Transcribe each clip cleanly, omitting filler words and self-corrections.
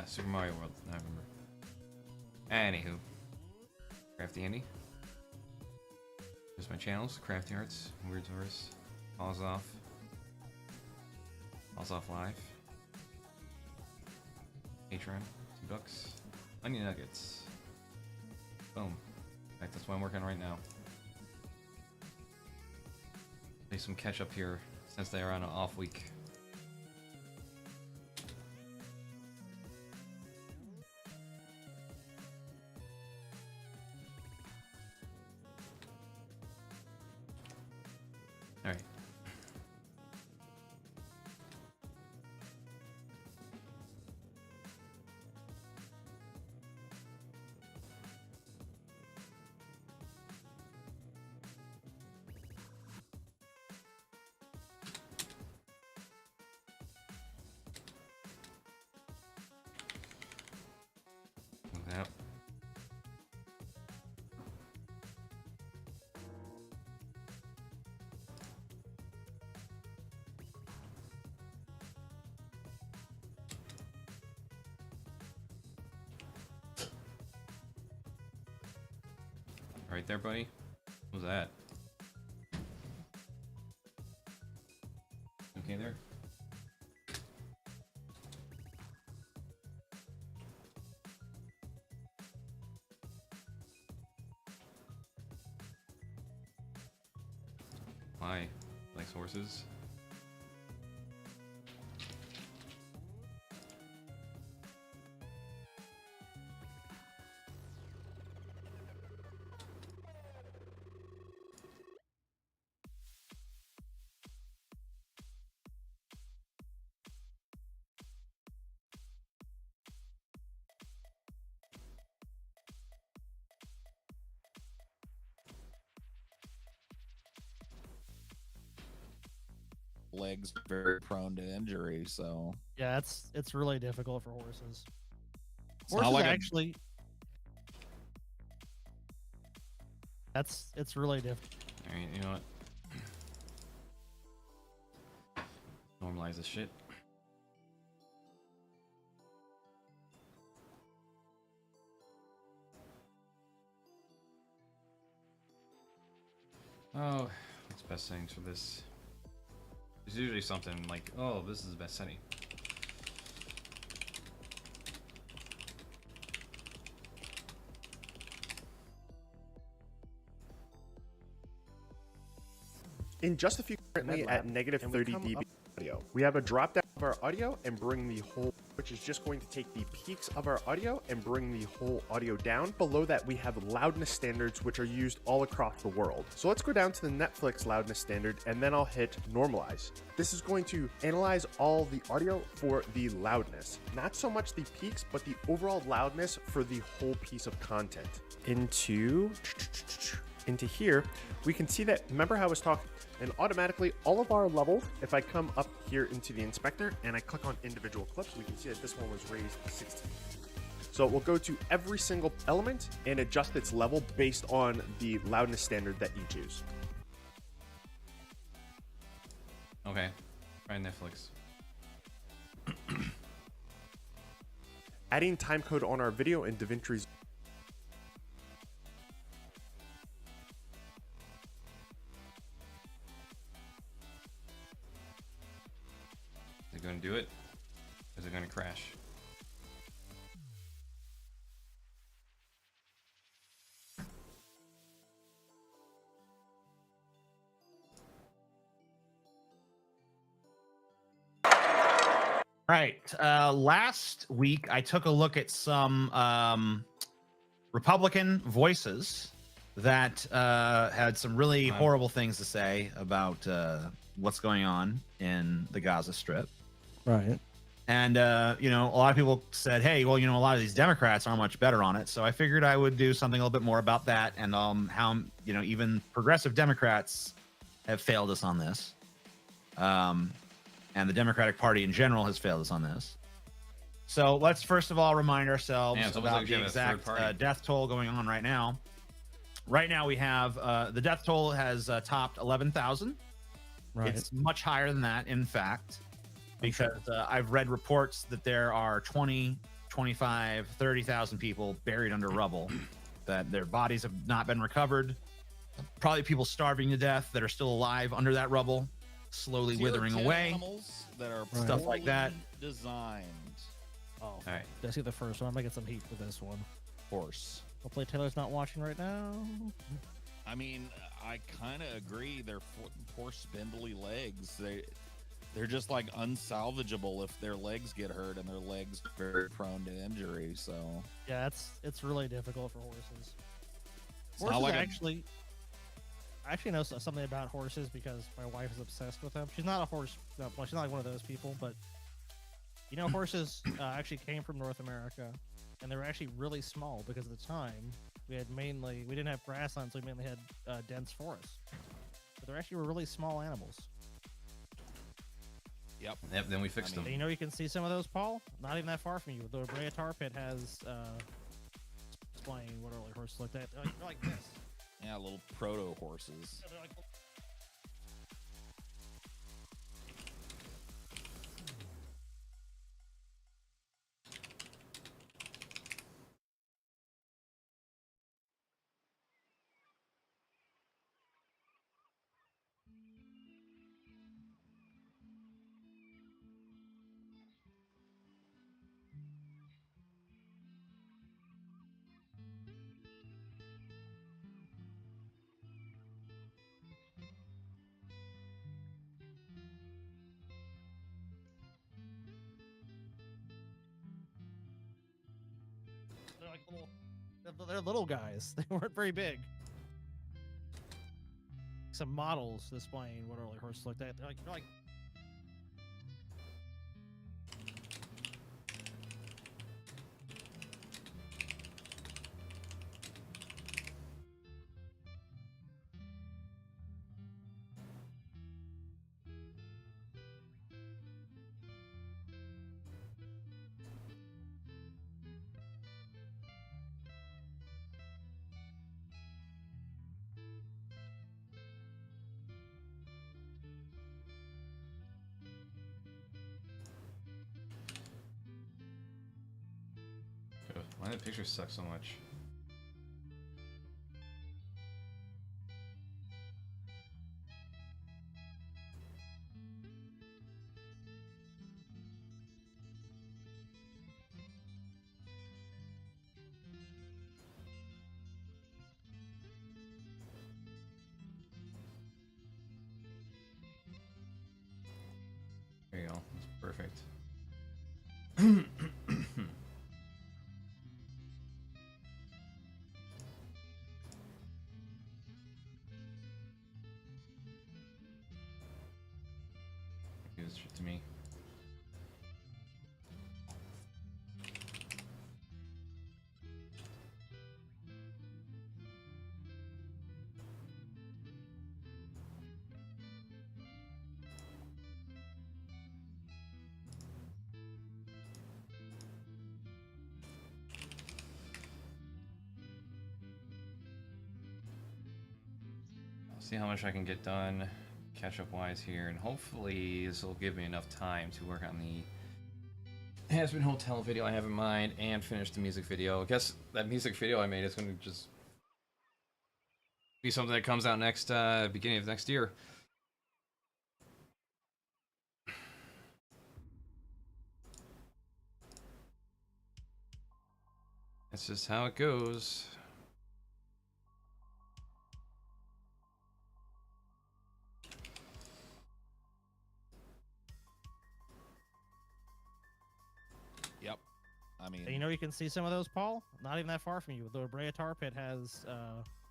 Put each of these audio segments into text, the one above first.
Yeah, Super Mario World. I remember. Anywho, Crafty Andy. Here's my channels: CraftyARts, WeirdZoRs, Falls Off Live, Patreon, $2, Onion Nuggets. Boom. In fact, that's what I'm working on right now. Play some catch up here since they are on an off week. All right. Yep. Right there, buddy. What was that? Okay there? Why? Likes horses? Legs very prone to injury, so Yeah, it's really difficult for horses. it's not Horses like actually, it's really difficult. Alright, you know what? Normalize this shit. Oh, what's best settings for this? There's usually something like, oh, this is the best setting. In just a few, currently at negative 30 dB audio. We have a drop down of our audio and bring the whole, which is just going to take the peaks of our audio and bring the whole audio down. Below that, we have loudness standards, which are used all across the world. So let's go down to the Netflix loudness standard, and then I'll hit normalize. This is going to analyze all the audio for the loudness. Not so much the peaks, but the overall loudness for the whole piece of content. Into here, we can see that, remember how I was talking, and automatically all of our levels, if I come up here into the inspector and I click on individual clips, we can see that this one was raised to 16. So it will go to every single element and adjust its level based on the loudness standard that you choose. Okay, try Netflix. Adding timecode on our video in DaVinci's. Is it going to do it? Or is it going to crash? Right. Last week, I took a look at some Republican voices that had some really horrible things to say about what's going on in the Gaza Strip. Right. And, you know, a lot of people said, hey, well, you know, a lot of these Democrats aren't much better on it. So I figured I would do something a little bit more about that and how, you know, even progressive Democrats have failed us on this. And the Democratic Party in general has failed us on this. So let's first of all remind ourselves about the exact death toll going on right now. Right now we have the death toll has topped 11,000. Right. It's much higher than that, in fact, because I've read reports that there are 20 25, 30,000 people buried under rubble that their bodies have not been recovered. Probably people starving to death that are still alive under that rubble, slowly So there are withering 10 away. Animals that are Stuff like that. poorly designed. Oh, All right. let's see the first one. I'm gonna get some heat for this one. Horse. Hopefully Taylor's not watching right now. I mean, I kind of agree. Their poor spindly legs. They're just like unsalvageable if their legs get hurt, and their legs are very prone to injury. So Yeah, it's really difficult for horses. it's not Horses like actually. I actually know something about horses because my wife is obsessed with them. She's not a horse. Well, she's not like one of those people, but you know, horses actually came from North America, and they were actually really small because at the time we didn't have grasslands, so we mainly had dense forests. But they actually were really small animals. Yep. Yep. Then we fixed And them. you know, you can see some of those, Paul. Not even that far from you. The Brea tar pit has explain what early horses looked at. They're like this. Yeah, little proto horses. They're like, they're little guys. They weren't very big. Some models displaying what early horses looked at. They're like Ugh, why that picture sucks so much? There you go. That's perfect. Give this shit to me. I'll see how much I can get done catch-up wise here, and hopefully this will give me enough time to work on the Has-Been Hotel video I have in mind and finish the music video. I guess that music video I made is going to just be something that comes out next beginning of next year. That's just how it goes. Yep. I mean, you know, you can see some of those, Paul. Not even that far from you. The Brea tar pit has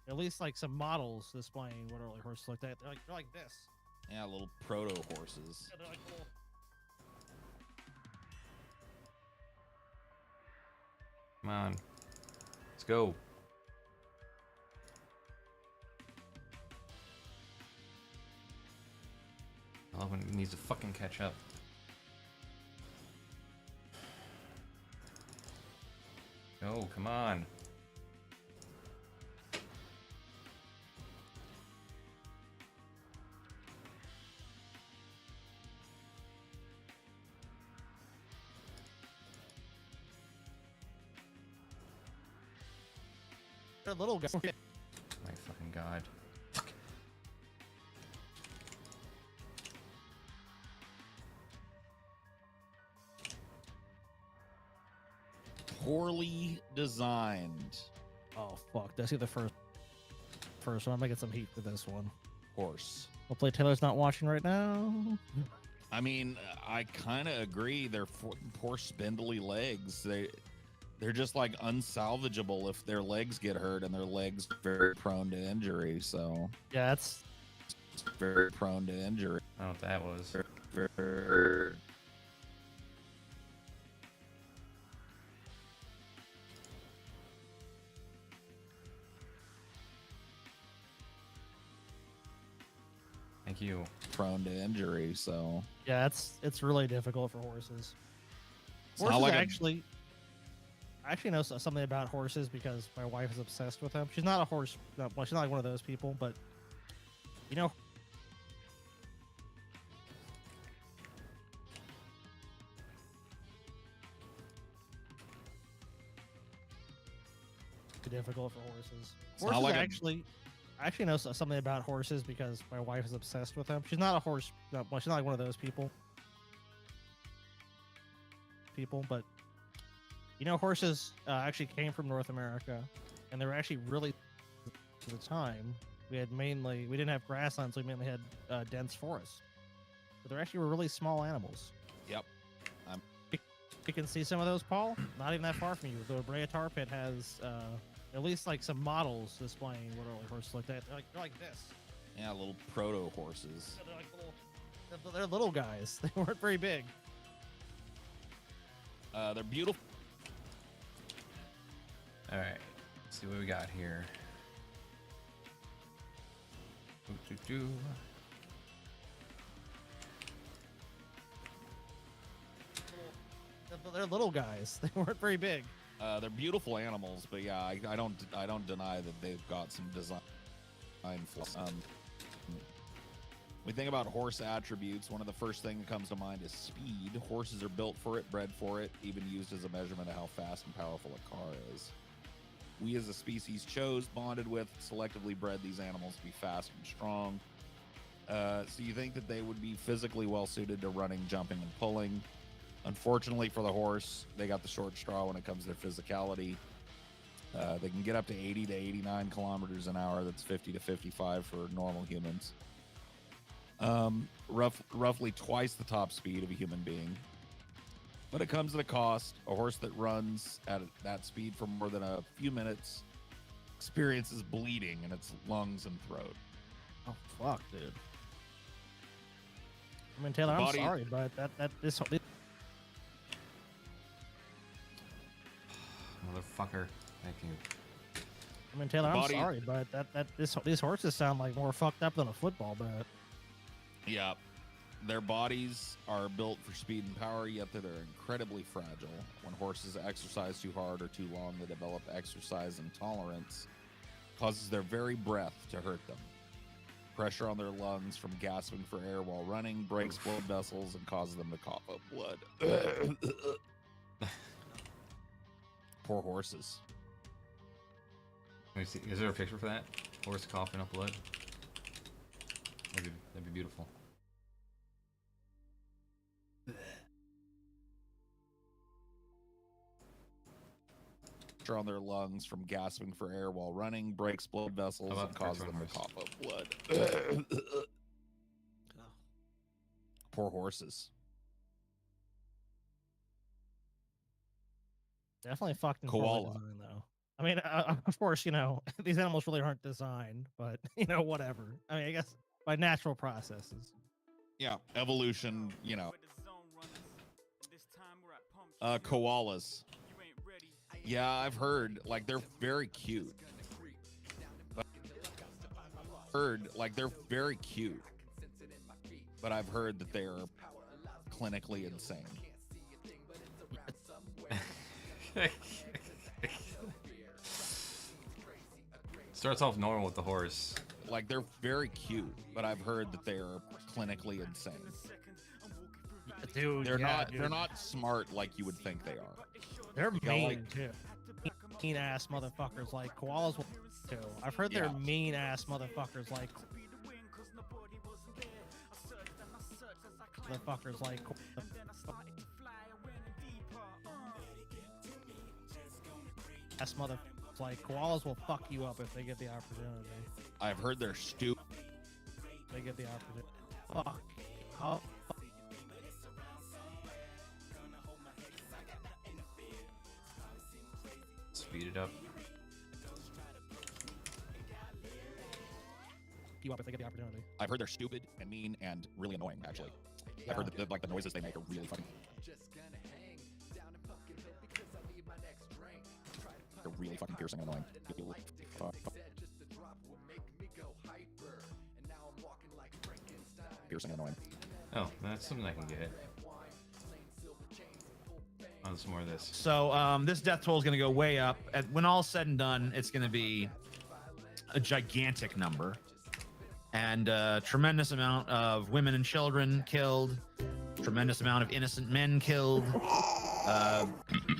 at least like some models displaying what early horses looked at. They're like this. yeah, little proto horses. They're like little. Come on. Let's go. I love when it needs to fucking catch up. No, come on. They're little guys. My fucking god. Fuck. Poorly designed Oh fuck! Did I see the first one? I'm gonna get some heat for this one. horse. Hopefully Taylor's not watching right now. I mean, I kind of agree. They're poor spindly legs. They're just like unsalvageable if their legs get hurt, and their legs are very prone to injury. So Yeah, that's very prone to injury. I don't know what that was. Very- Thank you. prone to injury. So it's really difficult for horses. it's not Horses like actually. I actually know something about horses because my wife is obsessed with them. She's not a horse. Well, she's not like one of those people, but you know. Difficult for horses. It's not Horses like actually. I actually know something about horses because my wife is obsessed with them. She's not a horse. Well, she's not like one of those people. But you know, horses actually came from North America, and they were actually really to the time. We didn't have grasslands, so we mainly had dense forests. But they actually were really small animals. Yep. You can see some of those, Paul. Not even that far from you. The Brea Tar Pit has at least like some models displaying what early horses looked at. They're like this. Yeah, little proto horses. They're like they're little guys. They weren't very big. They're beautiful. All right. Let's see what we got here. Doo-doo-doo. They're little guys. They weren't very big. They're beautiful animals, but yeah, I don't deny that they've got some design flaws. We think about horse attributes. One of the first thing that comes to mind is speed. Horses are built for it, bred for it, even used as a measurement of how fast and powerful a car is. We as a species chose, bonded with, selectively bred these animals to be fast and strong. So you think that they would be physically well suited to running, jumping, and pulling. Unfortunately for the horse, they got the short straw when it comes to their physicality. They can get up to 80 to 89 kilometers an hour. That's 50 to 55 for normal humans. Roughly twice the top speed of a human being. But it comes at a cost. A horse that runs at that speed for more than a few minutes experiences bleeding in its lungs and throat. Oh fuck, dude. I mean, Taylor, I'm sorry, but this Motherfucker. Thank you. I mean, Taylor, I'm body- sorry, but these horses sound like more fucked up than a football bat. Yeah. Their bodies are built for speed and power, yet they're incredibly fragile. When horses exercise too hard or too long, they develop exercise intolerance, causes their very breath to hurt them. Pressure on their lungs from gasping for air while running breaks blood vessels and causes them to cough up blood. Poor horses. Let me see. Is there a picture for that? Horse coughing up blood? That'd be beautiful. Pressure on their lungs from gasping for air while running breaks blood vessels How and about causes cartoon them to horse? cough up blood. Poor horses. Definitely fucked in Koala. design, though. I mean, of course, you know, these animals really aren't designed, but, you know, whatever. I mean, I guess by natural processes. Yeah, evolution, you know. Koalas. Yeah, I've heard, like, they're very cute. But I've heard that they are clinically insane. Starts off normal with the horse. Like, they're very cute, but I've heard that they are clinically insane. Dude, They're yeah, not dude. they're not smart like you would think they are. They're Yeah, mean, like- too. mean ass motherfuckers like koalas will too. I've heard they're mean ass motherfuckers like ass motherfuckers like koalas will fuck you up if they get the opportunity. I've heard they're stupid. They get the opportunity. Fuck. Oh. Speed it up. You up if they get the opportunity. I've heard they're stupid and mean and really annoying. Actually, I've heard that like the noises they make are really fucking. They're really fucking piercing and annoying. Piercing and annoying. Oh, that's something I can get. On some more of this. So this death toll is going to go way up. When all's said and done, it's going to be a gigantic number. And a tremendous amount of women and children killed. Tremendous amount of innocent men killed.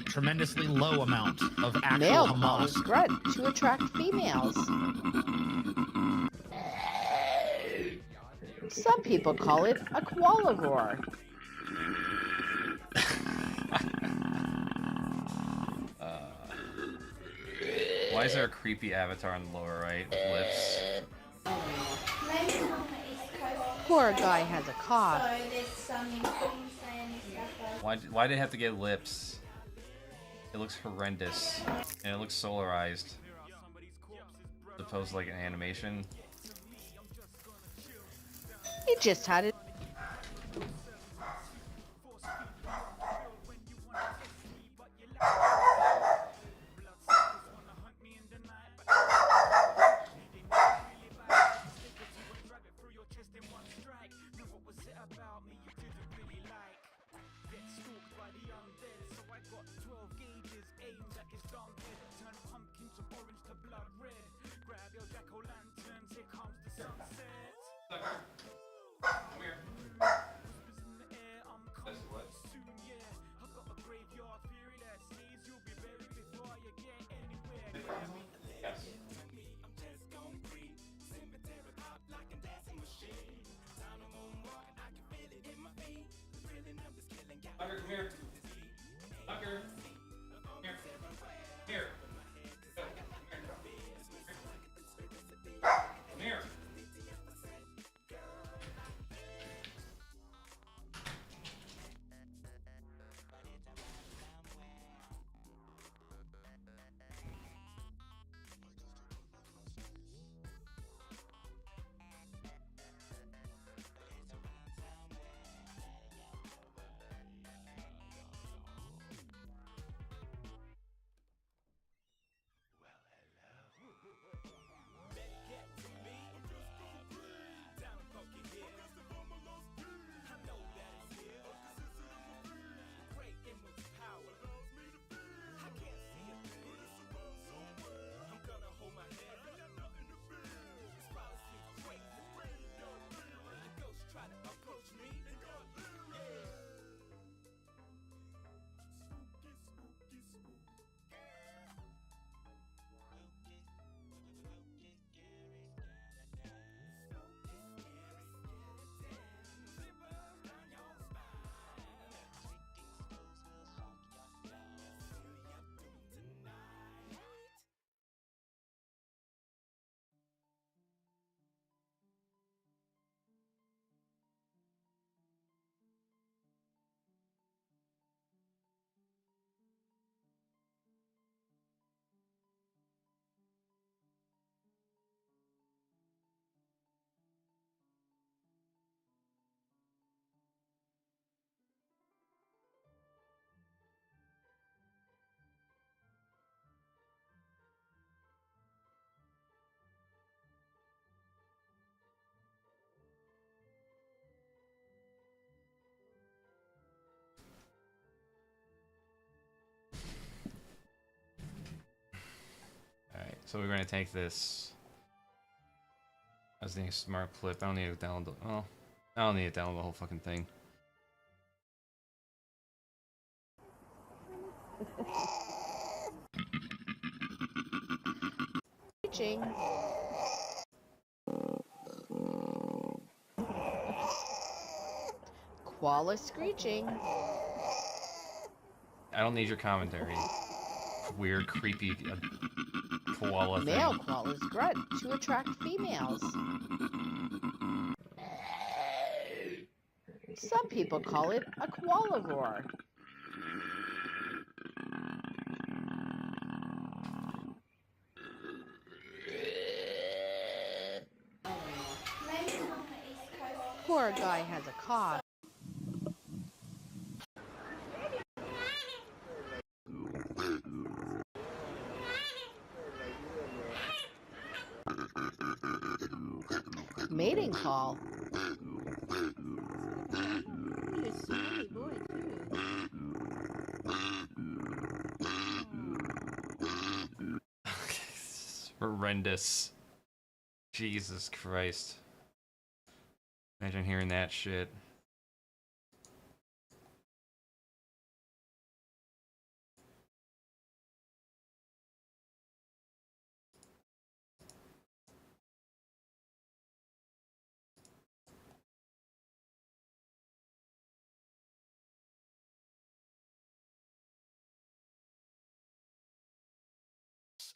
Tremendously low amount of actual Male Hamas. calls grunt to attract females. Some people call it a koala roar. Why is there a creepy avatar on the lower right with lips? Poor guy has a cough. Why did it have to get lips? It looks horrendous. And it looks solarized. As opposed to like an animation. He just had it. Tucker, come here. Tucker. Here. Here. Come here. Alright, so we're gonna take this as the smart clip. I don't need to download the I don't need to download the whole fucking thing. screeching. Koala screeching. I don't need your commentary. Weird, creepy koala Male thing. koalas grunt to attract females. Some people call it a koala roar. Poor guy has a cough. Mating call. Horrendous. Jesus Christ. Imagine hearing that shit.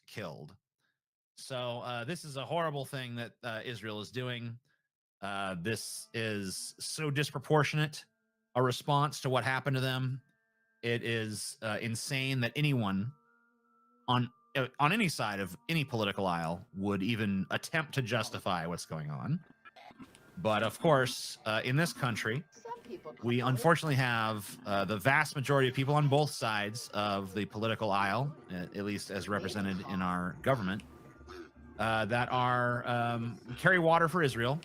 Killed. So this is a horrible thing that Israel is doing. This is so disproportionate a response to what happened to them. It is insane that anyone on any side of any political aisle would even attempt to justify what's going on. But of course, in this country, we unfortunately have the vast majority of people on both sides of the political aisle, at least as represented in our government, that are carry water for Israel,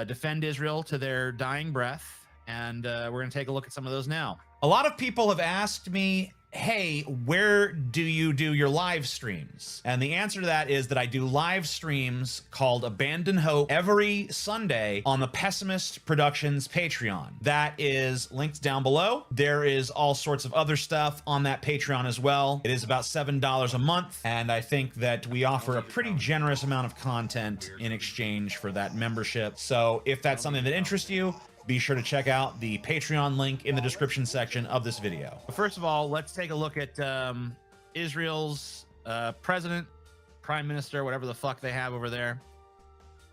defend Israel to their dying breath, and we're going to take a look at some of those now. A lot of people have asked me, hey, where do you do your live streams? And the answer to that is that I do live streams called Abandon Hope every Sunday on the Pessimist Productions Patreon. That is linked down below. There is all sorts of other stuff on that Patreon as well. It is about $7 a month, and I think that we offer a pretty generous amount of content in exchange for that membership. So if that's something that interests you, be sure to check out the Patreon link in the description section of this video. First of all, let's take a look at Israel's president, prime minister, whatever the fuck they have over there,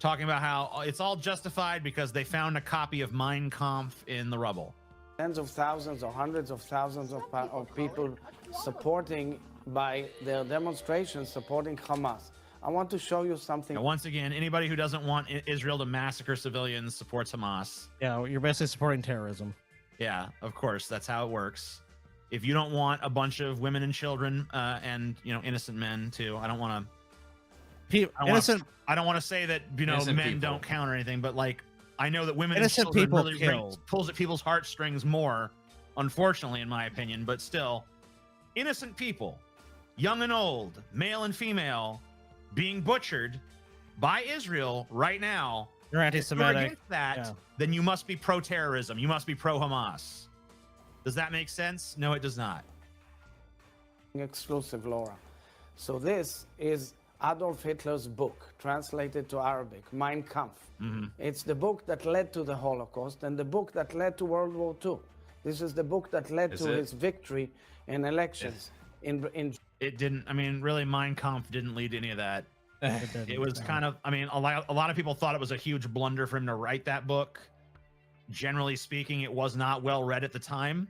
talking about how it's all justified because they found a copy of Mein Kampf in the rubble. Tens of thousands or hundreds of thousands of people supporting by their demonstrations, supporting Hamas. I want to show you something. Now, once again, anybody who doesn't want Israel to massacre civilians supports Hamas. Yeah, you're basically supporting terrorism. Yeah, of course, that's how it works. If you don't want a bunch of women and children and innocent men too, I don't want to. I don't want to say that men people don't count or anything, but like I know that women innocent and children people really pulls at people's heartstrings more, unfortunately, in my opinion. But still, innocent people, young and old, male and female, being butchered by Israel right now. You're anti-Semitic. If you're against that, then you must be pro-terrorism. You must be pro-Hamas. Does that make sense? No, it does not. Exclusive, Laura. So this is Adolf Hitler's book, translated to Arabic, Mein Kampf. It's the book that led to the Holocaust and the book that led to World War II. This is the book that led to his victory in elections. It didn't. I mean, really, Mein Kampf didn't lead to any of that. It was kind of. I mean, a lot of people thought it was a huge blunder for him to write that book. Generally speaking, it was not well read at the time.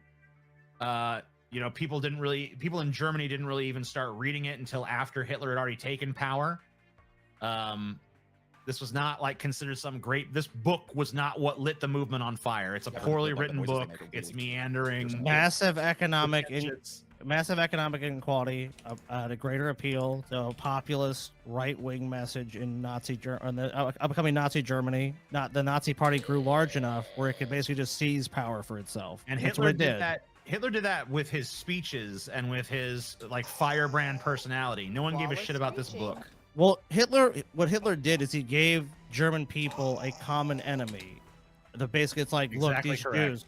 People in Germany didn't really even start reading it until after Hitler had already taken power. This was not like considered some great. This book was not what lit the movement on fire. It's a poorly written book. It's meandering. Massive economic inequality, a greater appeal to a populist right-wing message in the upcoming Nazi Germany. Not the Nazi Party grew large enough where it could basically just seize power for itself. And Hitler did that. Hitler did that with his speeches and with his like firebrand personality. No one gave a shit about this book. Well, what Hitler did is he gave German people a common enemy. Basically, it's like, exactly, look, these correct. Jews.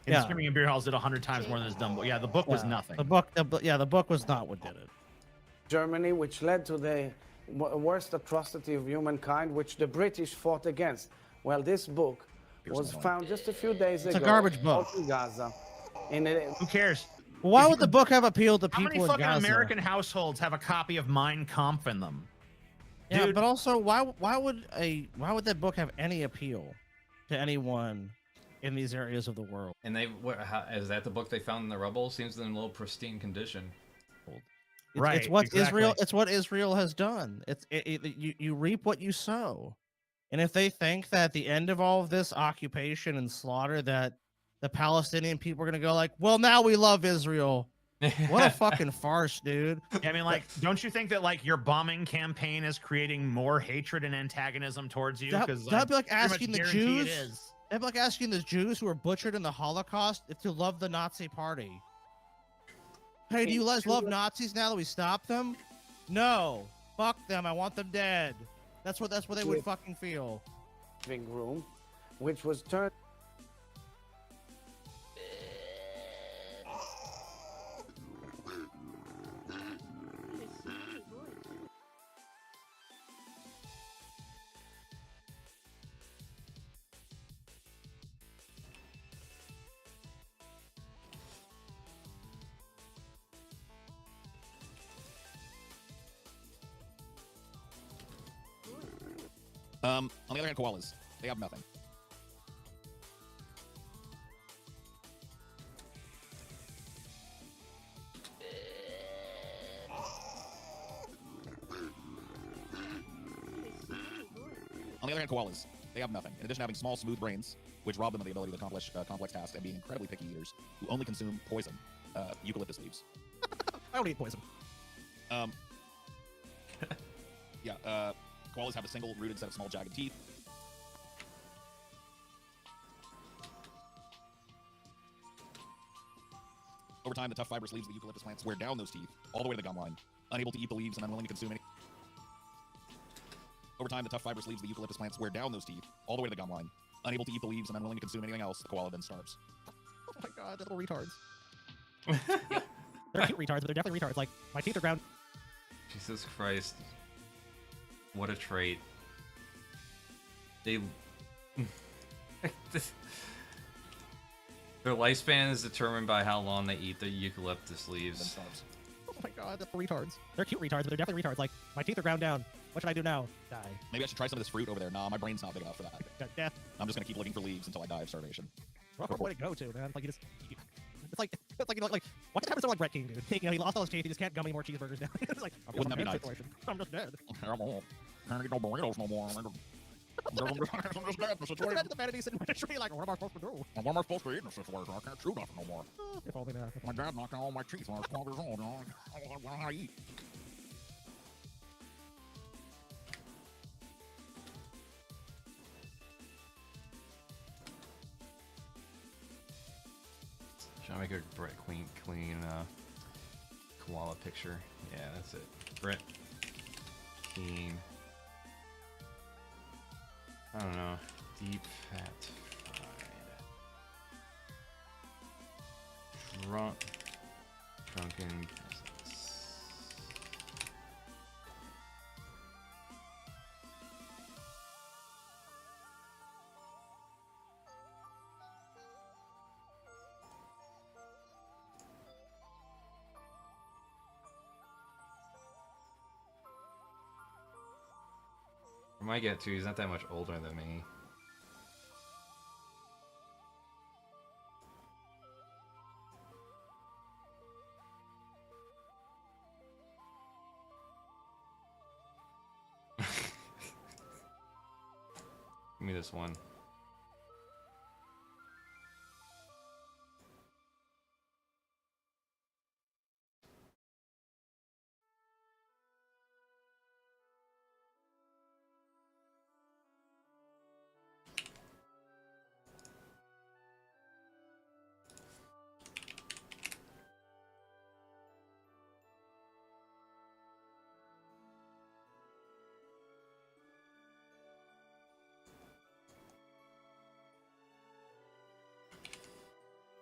And Screaming in Beer Halls did 100 times more than this dumb book. Yeah, the book was nothing. The book was not what did it. Germany, which led to the worst atrocity of humankind, which the British fought against. Well, this book was found just a few days ago. It's a garbage book. In Gaza. Who cares? Why If would the book have appealed to How many people in fucking Gaza? American households have a copy of Mein Kampf in them? Yeah, Dude. but also, why would that book have any appeal to anyone in these areas of the world? And is that the book they found in the rubble? Seems in a little pristine condition. It's what Israel has done. You reap what you sow. And if they think that at the end of all of this occupation and slaughter that the Palestinian people are going to go like, well, now we love Israel. What a fucking farce, dude. Yeah, I mean, like, don't you think that, like, your bombing campaign is creating more hatred and antagonism towards you? Because That'd be like pretty much asking the guarantee Jews. it is. That'd be like asking the Jews who were butchered in the Holocaust if to love the Nazi party. Hey, do you guys love Nazis now that we stopped them? No. Fuck them. I want them dead. That's what they would fucking feel. Living room, which was turned. On the other hand, koalas, they have nothing. On the other hand, koalas, they have nothing. In addition to having small, smooth brains, which rob them of the ability to accomplish complex tasks, and being incredibly picky eaters who only consume poison, eucalyptus leaves. I don't eat poison. Yeah, koalas have a single rooted set of small jagged teeth. Over time, the tough fibrous leaves of the eucalyptus plants wear down those teeth all the way to the gum line, unable to eat the leaves and unwilling to consume any. Over time, the tough fibrous leaves of the eucalyptus plants wear down those teeth all the way to the gum line, unable to eat the leaves and unwilling to consume anything else. The koala then starves. Oh my god, they're little retards. They're cute retards, but they're definitely retards. Like, my teeth are ground. Jesus Christ. What a trait. They... Their lifespan is determined by how long they eat the eucalyptus leaves. Oh my god, they're retards. They're cute retards, but they're definitely retards. Like, my teeth are ground down. What should I do now? Die. Maybe I should try some of this fruit over there. Nah, my brain's not big enough for that. Death. I'm just gonna keep looking for leaves until I die of starvation. What way to go to, man? Like, it's like you know, like what happened to someone like Brett King, dude? You know, he lost all his teeth. He just can't gum any more cheeseburgers now. It's like, Wouldn't that be nice? I'm just dead. Can't get no burritos no more. I'm just dead in the situation. Imagine the vanity sitting by the tree, like, what am I supposed to do? What am I supposed to eat in this situation? I can't chew nothing no more. If only now. My dad knocked out all my teeth when I was 12 years old. I don't know how to eat. Should I make a Brett clean koala picture? Yeah, that's it. Brett Keen. I don't know. Deep fat fried. Drunken peasants. I might get to, he's not that much older than me. Give me this one.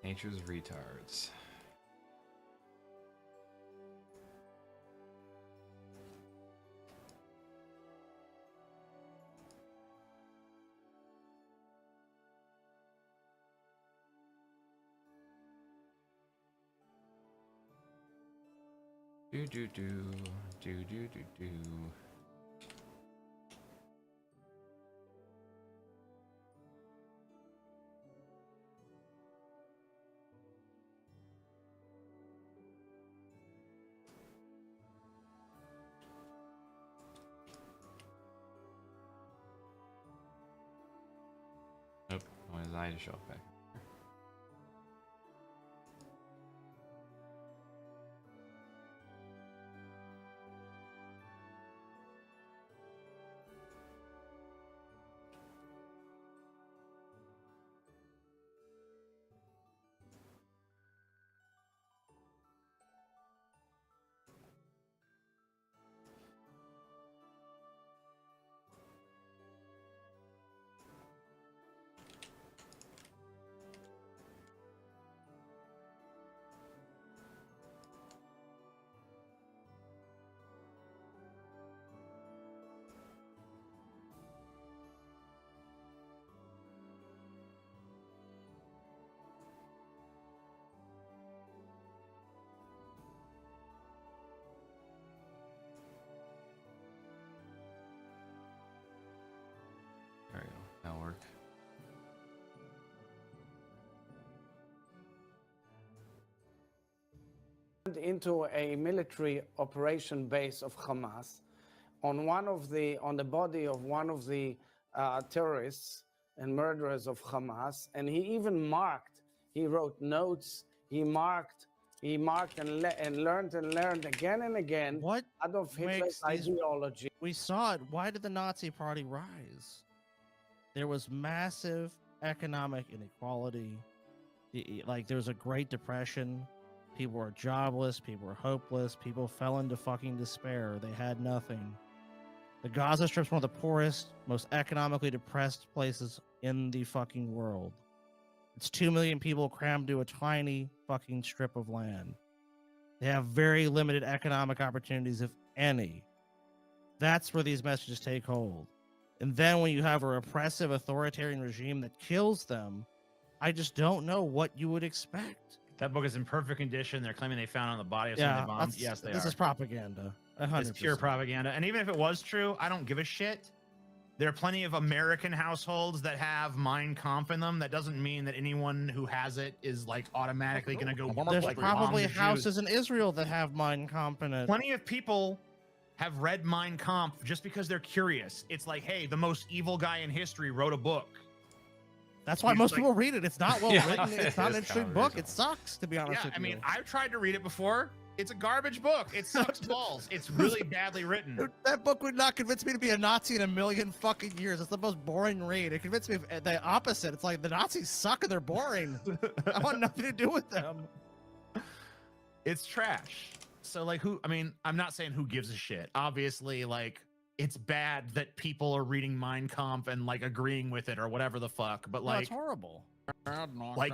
Nature's retards. Do do do do do do do. Nope, I want his eye to show up back. There we go. That'll work. Into a military operation base of Hamas on the body of one of the terrorists and murderers of Hamas, and he wrote notes, he marked and learned again and again What Adolf Hitler's makes these- ideology. We saw it. Why did the Nazi Party rise? There was massive economic inequality. Like, there was a Great Depression. People were jobless. People were hopeless. People fell into fucking despair. They had nothing. The Gaza Strip's one of the poorest, most economically depressed places in the fucking world. It's 2 million people crammed to a tiny fucking strip of land. They have very limited economic opportunities, if any. That's where these messages take hold. And then when you have a repressive authoritarian regime that kills them, I just don't know what you would expect. That book is in perfect condition. They're claiming they found on the body of someone they bombed. Yes, they this are. is propaganda. It's pure 100%. propaganda. And even if it was true, I don't give a shit. There are plenty of American households that have Mein Kampf in them. That doesn't mean that anyone who has it is like automatically going to go. There's like, probably bomb the Jews. houses in Israel that have Mein Kampf in it. Plenty of people have read Mein Kampf just because they're curious. It's like, hey, the most evil guy in history wrote a book. That's why He's most like- people read it. It's not well Yeah, written. It's not an it is interesting kinda book. reasonable. It sucks, to be honest Yeah, with I you. mean, I've tried to read it before. It's a garbage book. It sucks balls. It's really badly written. Dude, that book would not convince me to be a Nazi in a million fucking years. It's the most boring read. It convinced me of the opposite. It's like the Nazis suck and they're boring. I want nothing to do with them. It's trash. So like I'm not saying who gives a shit. Obviously, like it's bad that people are reading Mein Kampf and like agreeing with it or whatever the fuck. But No, like it's horrible. like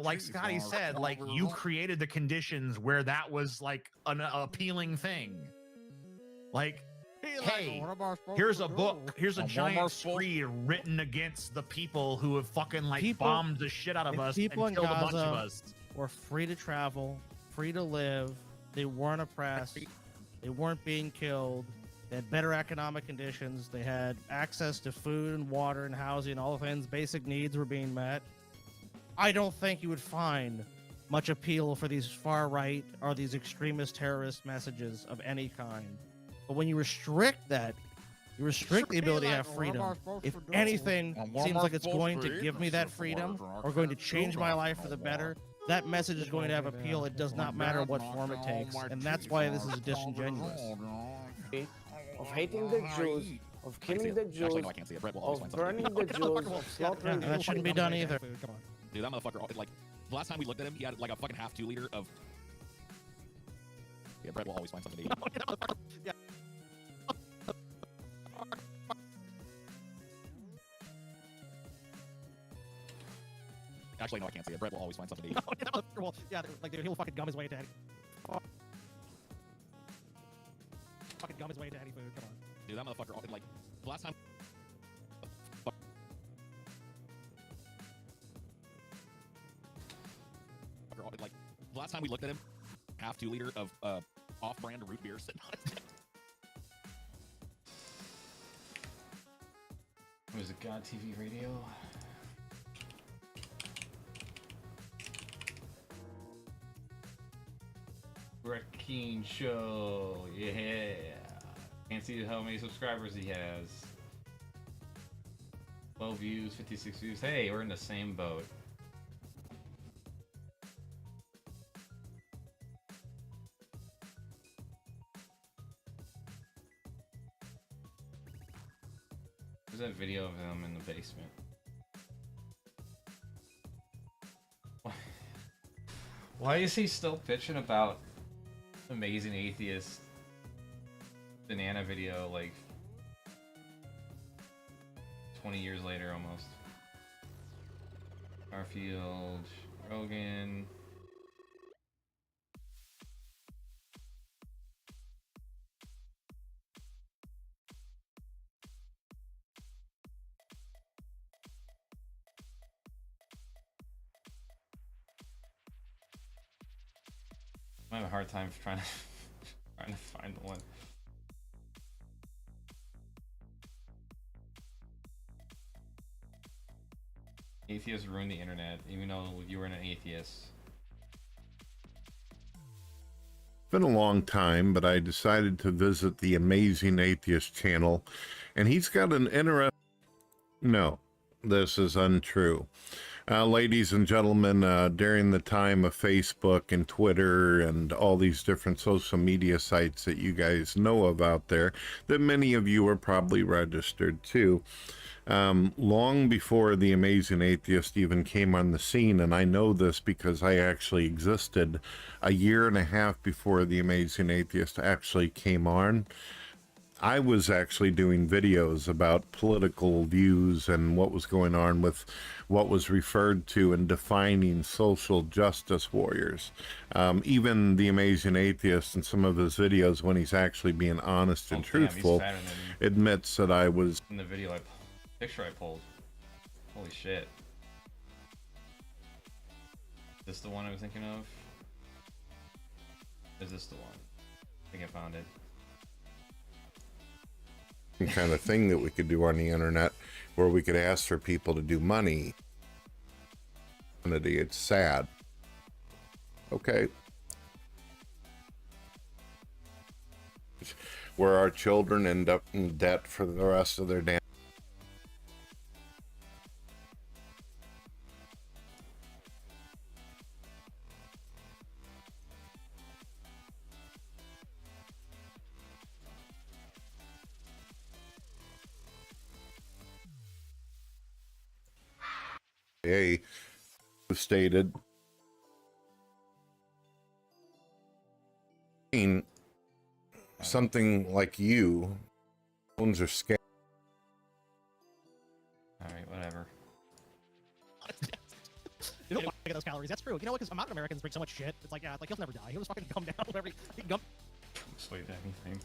like Scotty said, like you created the conditions where that was like an appealing thing. Like, hey, here's a book, here's a giant screed written against the people who have fucking like bombed the shit out of us and people in killed a bunch Gaza of us. were free to travel, free to live. They weren't oppressed. They weren't being killed. They had better economic conditions. They had access to food and water and housing. All the things, basic needs were being met. I don't think you would find much appeal for these far right or these extremist terrorist messages of any kind. But when you restrict that, you restrict the ability to have freedom. If anything seems like it's going to give me that freedom or going to change my life for the better, that message is going to have appeal. It does not matter what form it takes. And that's why this is disingenuous. Of hating the Jews, of killing the Jews, of burning the Jews, of slaughtering Yeah, that shouldn't be done either. Dude, that motherfucker, like, the last time we looked at him, he had like a fucking half 2 liter of. Yeah, Brett will always find something to eat. Actually, no, I can't see it. Brett will always find something to eat. Well, yeah, like he'll fucking gum his way into any. Fucking gum his way into any food. Come on. Dude, that motherfucker, like, the last time. Like, the last time we looked at him, half 2 liter of off-brand root beer sitting on it. Was it God TV Radio? Wrecking Show, yeah. Can't see how many subscribers he has. 12 views, 56 views. Hey, we're in the same boat. There's that video of him in the basement. Why is he still pitching about Amazing Atheist banana video like 20 years later almost? Garfield, Rogan. I have a hard time trying to find the one. Atheists ruined the internet, even though you were an atheist. It's been a long time, but I decided to visit the Amazing Atheist channel, and he's got an interesting... No, this is untrue. Ladies and gentlemen, during the time of Facebook and Twitter and all these different social media sites that you guys know of out there, that many of you are probably registered to, long before the Amazing Atheist even came on the scene, and I know this because I actually existed a year and a half before the Amazing Atheist actually came on. I was actually doing videos about political views and what was going on with what was referred to in defining social justice warriors. Even the Amazing Atheist in some of his videos, when he's actually being honest and truthful, admits that I was... In the video, picture I pulled. Holy shit. Is this the one I was thinking of? Is this the one? I think I found it. Kind of thing that we could do on the internet where we could ask for people to do money. It's sad. Okay. Where our children end up in debt for the rest of their damn... stated something like you phones are scam. Alright, whatever. You don't want to get those calories. That's true. You know what? Because Mountain Americans drink so much shit. It's like, yeah, it's like he'll never die. He'll just fucking come down whenever he can gum. Sweet anything.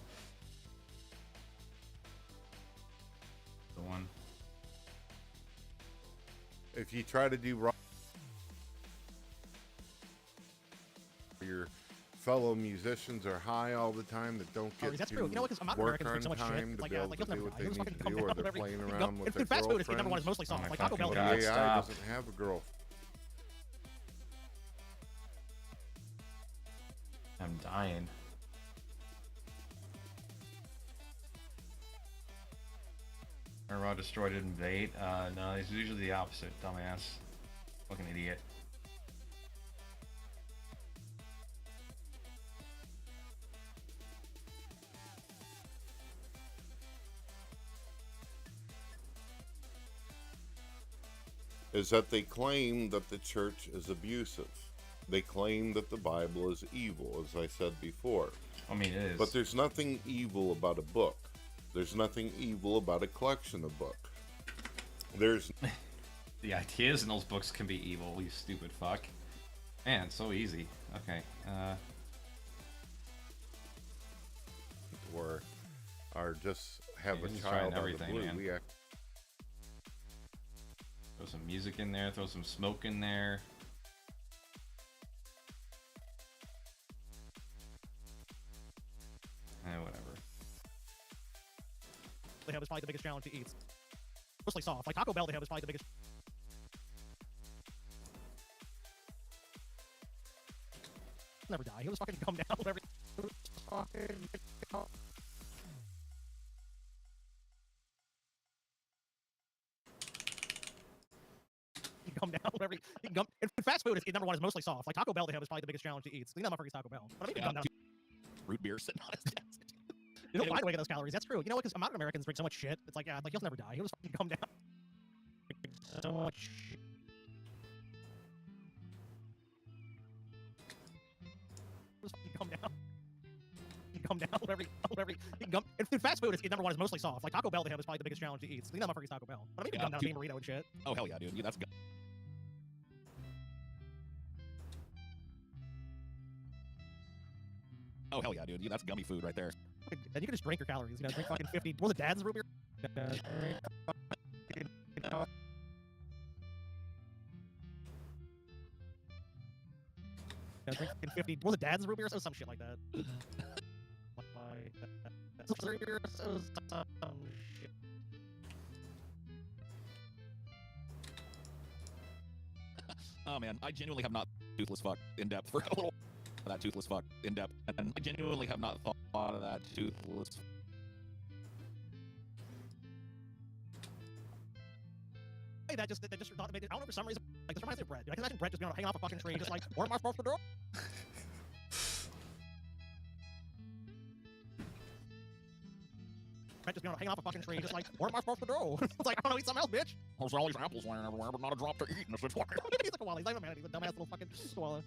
The one. If you try to do wrong, your fellow musicians are high all the time that don't get that's to true. You know what? Because Mountain work Americans on drink so much shit. time It's to like, be yeah, able like to he'll do never what die. they He'll just need fucking to come do, down or they're whenever he playing can around gum. with And their fast food is number one. It's girlfriends. mostly sauce. my Like Taco fucking Bell. God, The AI stop. doesn't have a girl. I'm dying. Raw destroyed it in bait. No, it's usually the opposite, dumbass. Fucking idiot. Is that they claim that the church is abusive. They claim that the Bible is evil, as I said before. I mean, it is. But there's nothing evil about a book. There's nothing evil about a collection of books. There's... The ideas in those books can be evil, you stupid fuck. Man, so easy. Okay, or just have Yeah, a he's child trying out of the everything, blue. man. We act... throw some music in there, throw some smoke in there. they have is probably the biggest challenge to eat. Mostly soft. Like Taco Bell they have is probably the biggest. Never die. He'll just fucking come down whenever. He can come down whenever he can come. And fast food is number one is mostly soft. Like Taco Bell they have is probably the biggest challenge to eat. So that motherfucker's Taco Bell. But I mean, he can come down. Root beer sitting on his desk. You don't find a way to get those calories. That's true. You know what? Because modern Americans drink so much shit. It's like, yeah, like he'll never die. He'll just fucking come down. So much shit. He'll just fucking come down. He can come down whenever he can come. And fast food is number one is mostly soft. Like Taco Bell they have is probably the biggest challenge to eat. So that motherfucker's Taco Bell. But I mean, he can come down and eat burrito and shit. Oh hell yeah, dude. Yeah, that's good. Oh hell yeah, dude. Yeah, that's gummy food right there. And you can just drink your calories. You know, drink fucking 50. Was it Dad's root beer? Drink fucking 50. Was it Dad's root beer? So some shit like that. Oh man, I genuinely have not toothless fuck in depth for a little. That toothless fuck in depth, and I genuinely have not thought of that toothless. Hey, that just thought made it. I don't know for some reason. Like this reminds me of Brett. I can imagine Brett just being hanging off a fucking tree, just like, what am I supposed to do? Brett just being hanging off a fucking tree, just like, what am I supposed to do? It's like, I don't know, eat something else, bitch. There's all these apples lying everywhere, but not a drop to eat in this fucking. He's a koala. He's not even a man. He's a dumbass little fucking koala.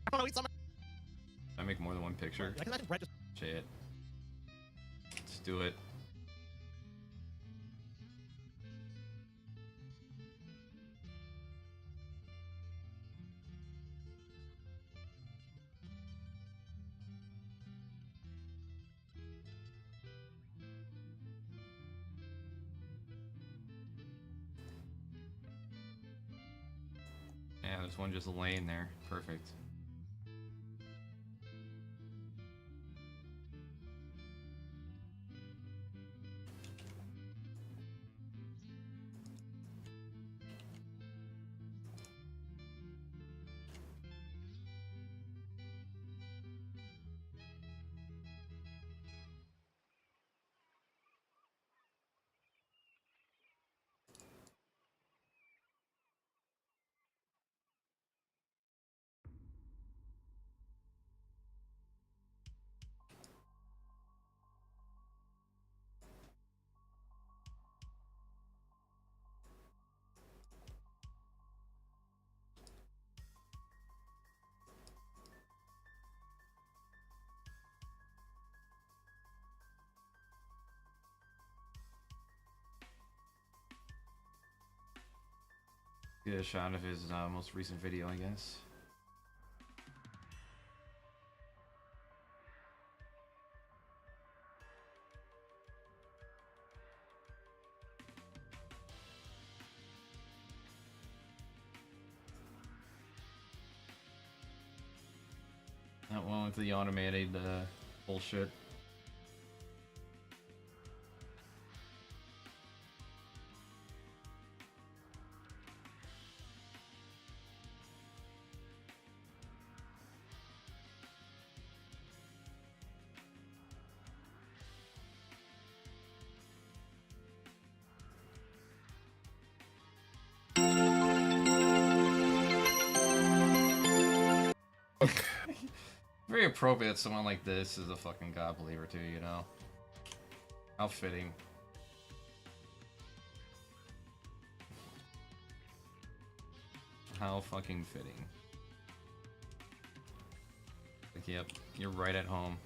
I don't know, eat something. I make more than one picture. I can imagine Brett just. Shit. Let's do it. Yeah, there's one just laying there. Perfect. Get a shot of his most recent video, I guess. That one with the automated bullshit. Very appropriate that someone like this is a fucking god believer too, you know? How fitting. How fucking fitting. Like, yep, you're right at home.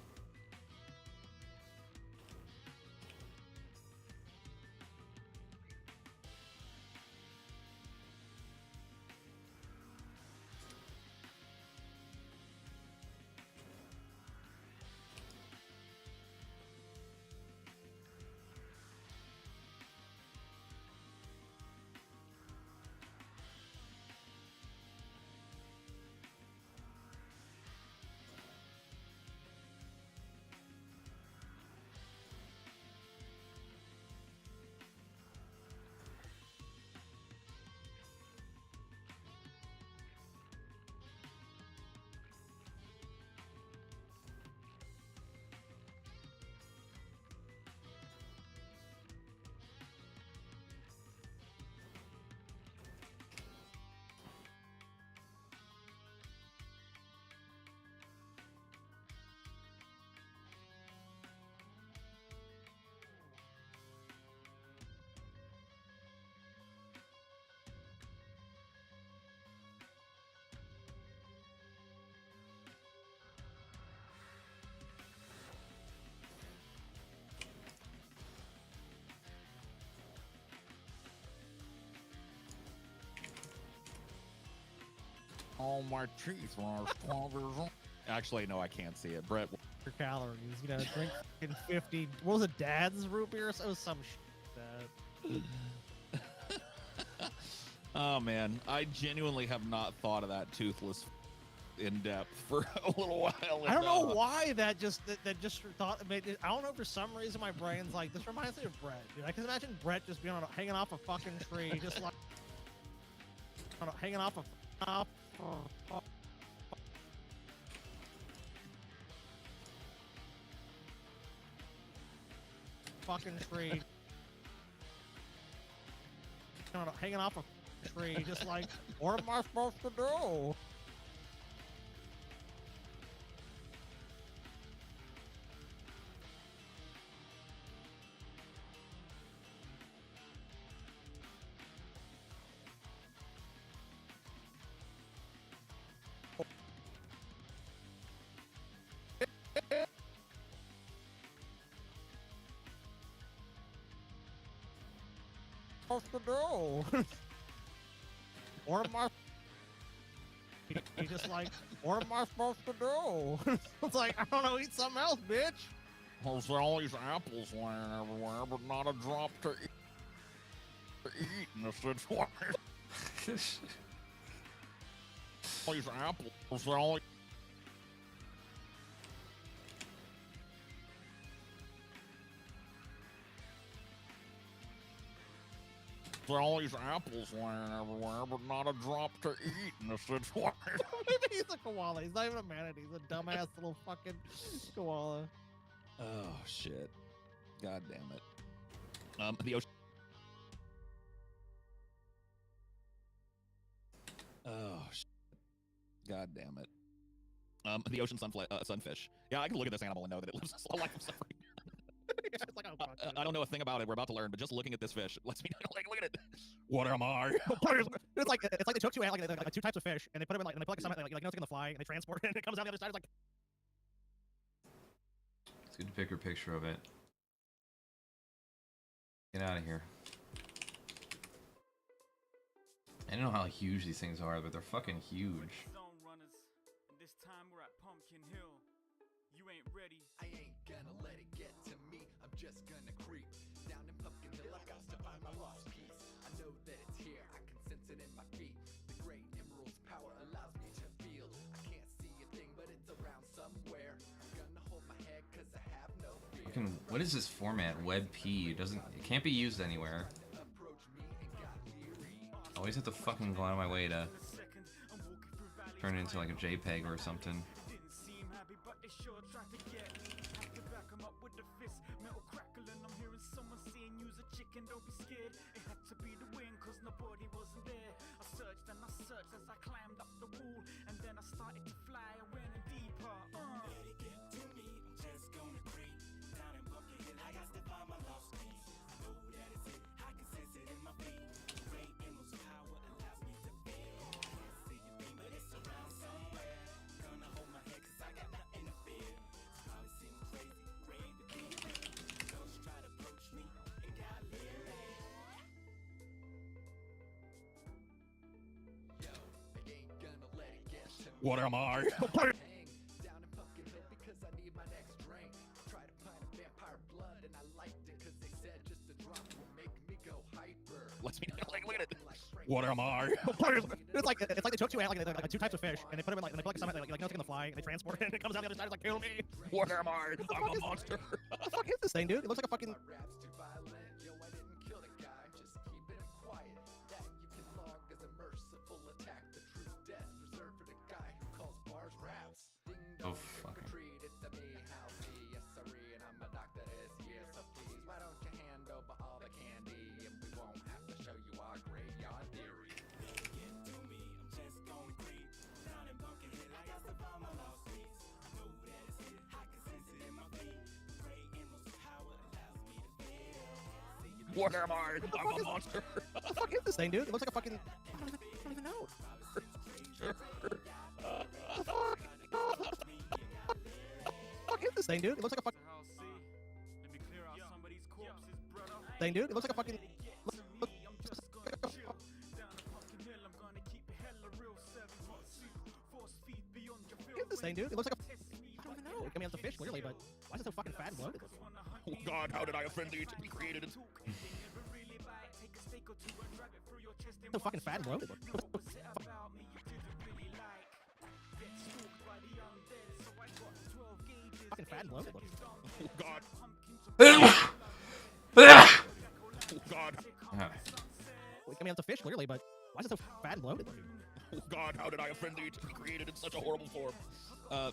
all my teeth when I was 12 years old. Actually, no, I can't see it. Brett, Your calories, you know, drink fucking 50. What was it, Dad's root beer? It was some shit. oh man, I genuinely have not thought of that toothless in depth for a little while. I don't know why that just thought made it. I don't know, for some reason my brain's like, this reminds me of Brett, dude. I can imagine Brett just being hanging off a fucking tree, just like hanging off a fucking tree. Hanging off a tree, just like, what am I supposed to do? Supposed to do? What am I? He just like, what am I supposed to do? It's like, I don't know, eat something else, bitch. There's all these apples laying everywhere, but not a drop to eat in the situation. All these apples, they're all. There are all these apples laying everywhere, but not a drop to eat in the situation. He's a koala. He's not even a manatee. He's a dumbass little fucking koala. Oh shit! God damn it! The ocean. Oh shit! God damn it! The ocean sunfish. Yeah, I can look at this animal and know that it lives a slow life of suffering. It's like, oh, fuck, I don't know a thing about it. We're about to learn, but just looking at this fish lets me know. Like, look at it. What am I? it's like they took two types of fish and they put them in they put something like it's gonna fly and they transport it and it comes out the other side. It's like, It's good to pick a picture of it. Get out of here. I don't know how huge these things are, but they're fucking huge. This time we're at Pumpkin Hill. You ain't ready. I ain't gonna let it get to me. I'm just gonna creep down in Pumpkin Hill. I got to find my lost piece. I know that it's here. I can sense it in my feet. The great emerald's power allows me to feel. I can't see a thing, but it's around somewhere. I'm gonna hold my head 'cause I have no fear. Fucking, what is this format? WebP it can't be used anywhere. I always have to fucking go out of my way to turn it into like a JPEG or something. Didn't seem happy, but they sure tried to get. Have to back 'em up with the fist. Metal crackling. I'm hearing someone saying use a chicken, don't be scared. It had to be the wind 'cause nobody wasn't there. I searched and I searched as I climbed up the wall, and then I started to fly. I went in deeper. Let it get to me. I'm just gonna creep down in Pumpkin Hill. I got to find my lost piece. I know that it's it. I can sense it in my feet. Great emerald's power allows me to feel. Can't see a thing, but it's around somewhere. Gonna hold my head 'cause I got nothing to fear. This probably seems crazy. Rain the king. Ghosts try to approach me and got leery. Yo, I ain't gonna let it get to me. What am I? Hang down in Pumpkin Hill because I need my next drink. Try to find a vampire blood and I liked it 'cause they said just a drop will make me go hyper. Lets me know. Like, look at it. What am I? it's like they took two types of fish and they put them in they put something like it's gonna fly and they transport it and it comes out the other side. It's like, kill me. What am I? I'm a monster. What the fuck is this thing, dude? It looks like a fucking. My rap's too violent. Yo, I didn't kill the guy. Just keeping him quiet. That you can log as a merciful attack. The true death reserved for the guy who calls bars raps. Ding Oh, dong, trick or fucking. treat, it's a me, Halsey, yes sorry, and I'm a doctor this year. So please, why don't you hand over all the candy and we won't have to show you our graveyard theory. Get to me, I'm just gonna creep down in Pumpkin Hill. I got to find my lost piece. I know that it's here. I can sense it in my feet. Great emerald's power allows me to feel. What am I? I'm a monster. What the fuck is this thing, dude? It looks like a fucking. I don't even know. What the fuck is this thing, dude? It looks like a fucking Let me clear out some of these corpses, brother. thing, dude. It looks like a fucking. To me, I'm just gonna chill. Down in Pumpkin Hill, I'm gonna keep it hella real. Serving hot soup, thing, dude? It looks like a... I don't even know. I mean, it's a fish, clearly, but why is it so fucking fat and bloated? Oh God, how did I offend thee to be created? So fucking fat and bloated. Fucking fat and bloated. Oh God. Oh God. I mean, it's a fish, clearly, but why is it so fat and bloated? Oh God, how did I offend thee to be created in such a horrible form?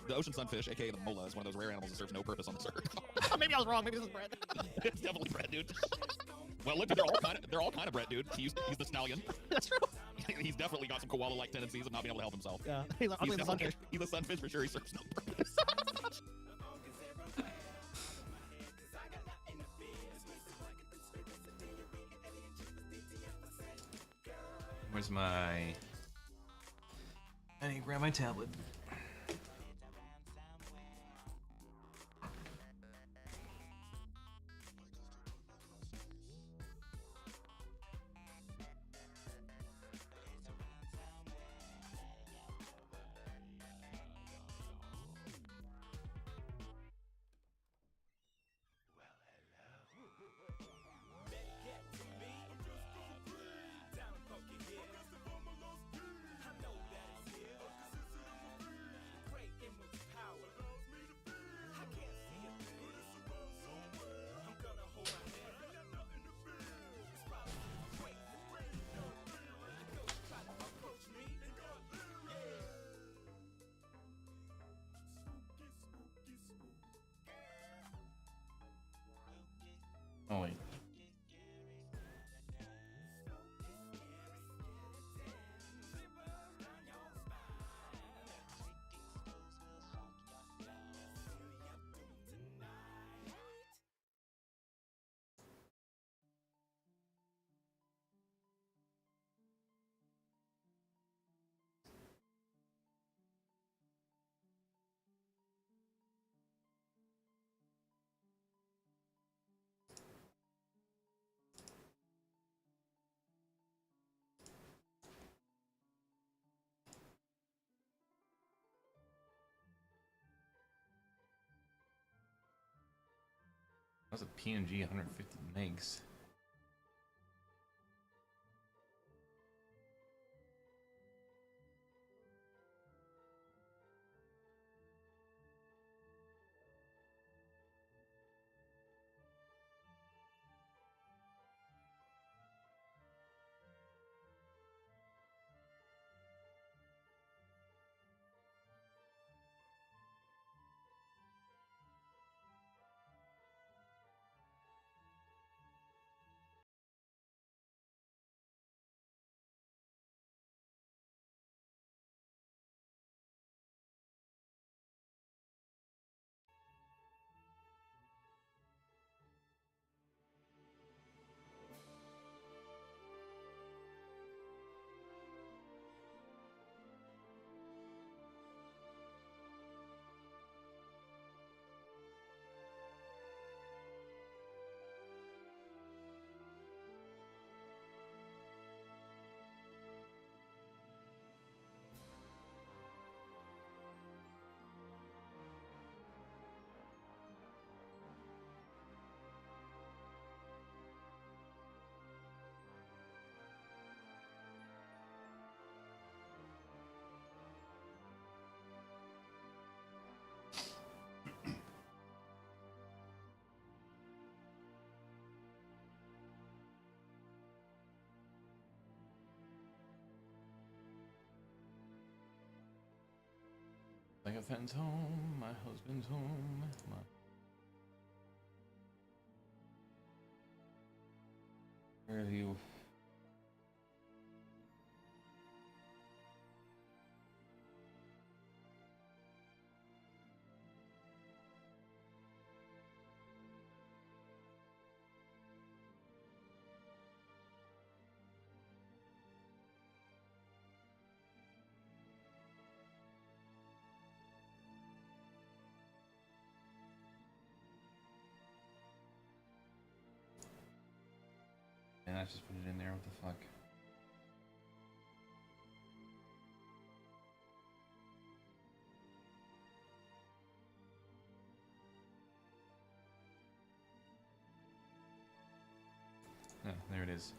The ocean sunfish, aka the mola, is one of those rare animals that serves no purpose on this earth. Maybe I was wrong. Maybe this is bread. It's definitely bread, dude. Well, look, they're all kind of bread, dude. He's the stallion. That's true. He's definitely got some koala-like tendencies of not being able to help himself. Yeah, he's ugly as a sunfish. He's a sunfish for sure. He serves no purpose. Where's my... I need to grab my tablet. Oh wait. That was a PNG 150 megs. Like a friend's home, my husband's home. Where have you? And I just put it in there. What the fuck? There it is.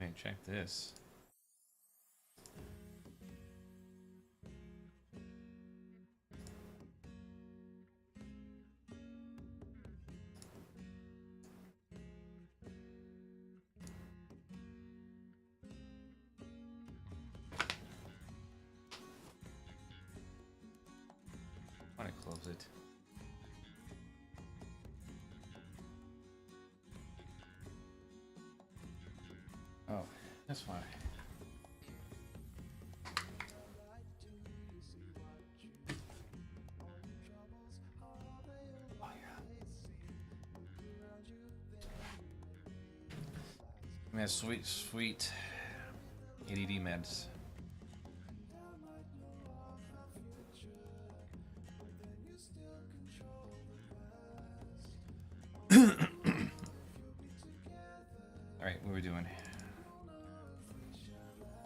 Hey, check this. I want to close it. Oh, that's fine. Oh, yeah. Man, sweet, sweet ADD meds. Alright, what are we doing?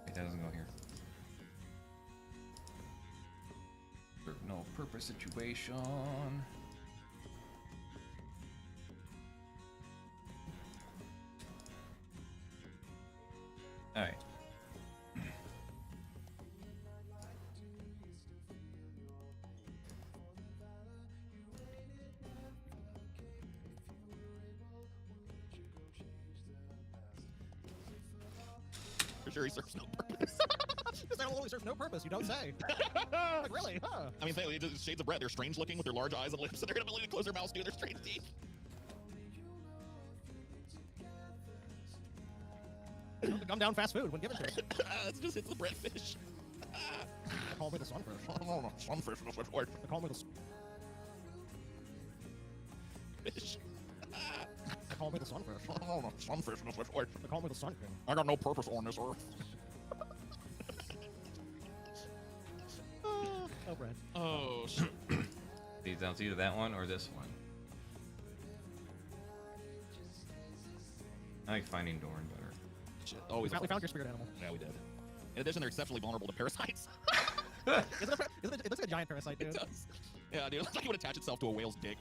Wait, that doesn't go here. Serve no purpose situation. Alright. For sure he serves no purpose. This animal only serves no purpose, you don't say. Like, really? Huh? I mean, they just shades of Brett. They're strange looking with their large eyes and lips, and their ability to close their mouths due to their strange teeth. Come down fast food when given to us. It's the Brett fish. They call me the sunfish. Sunfish, no such word. They call me the Fish. They call me the sunfish. Sunfish, no such word. They call me the sun king. I got no purpose on this earth. Oh, Brad. Oh, shit. It's either that one or this one. I like Finding Doran better. Shit. Always. We found your spirit animal. Yeah, we did. In addition, they're exceptionally vulnerable to parasites. It looks like a giant parasite, dude. It does. Yeah, dude. It looks like it would attach itself to a whale's dick.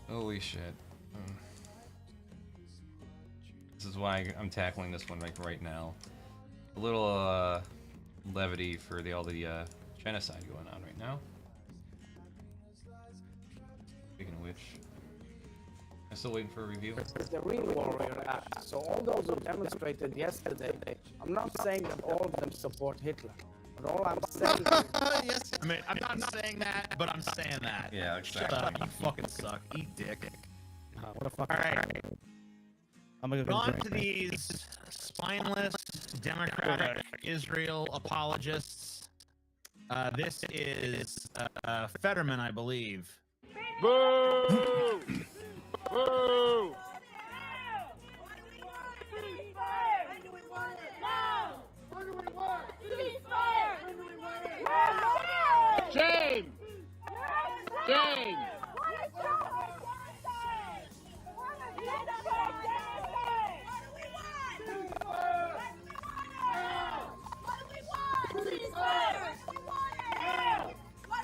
Holy shit. This is why I'm tackling this one like right now. A little levity for all the genocide going on right now. Speaking of which, I'm still waiting for a review. The real warrior act. So all those who demonstrated yesterday, I'm not saying that all of them support Hitler. But all I'm saying Yes, I mean, I'm not saying that, but I'm saying that. Yeah, exactly. Shut up, you fucking suck. Eat dick. What a fuck. Alright, I'm gonna go on drink. to these spineless democratic Israel apologists. This is Fetterman, I believe. Boo! Boo! Shame! Shame!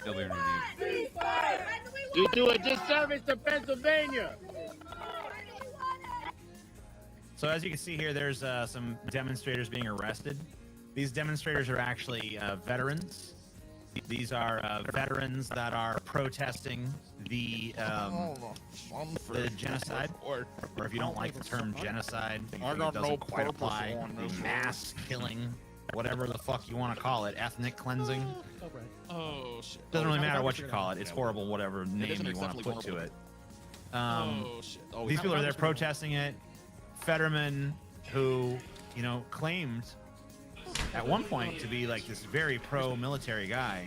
They'll be reviewed. You do a disservice to Pennsylvania. So as you can see here, there's some demonstrators being arrested. These demonstrators are actually veterans. These are veterans that are protesting the genocide, or if you don't like the term genocide, it doesn't quite apply. The mass killing, whatever the fuck you want to call it, ethnic cleansing. Oh shit! Doesn't really matter what you call it. It's horrible, whatever name you want to put to it. Oh shit! Oh, These people are there protesting it. Fetterman, who, you know, claimed at one point to be like this very pro-military guy.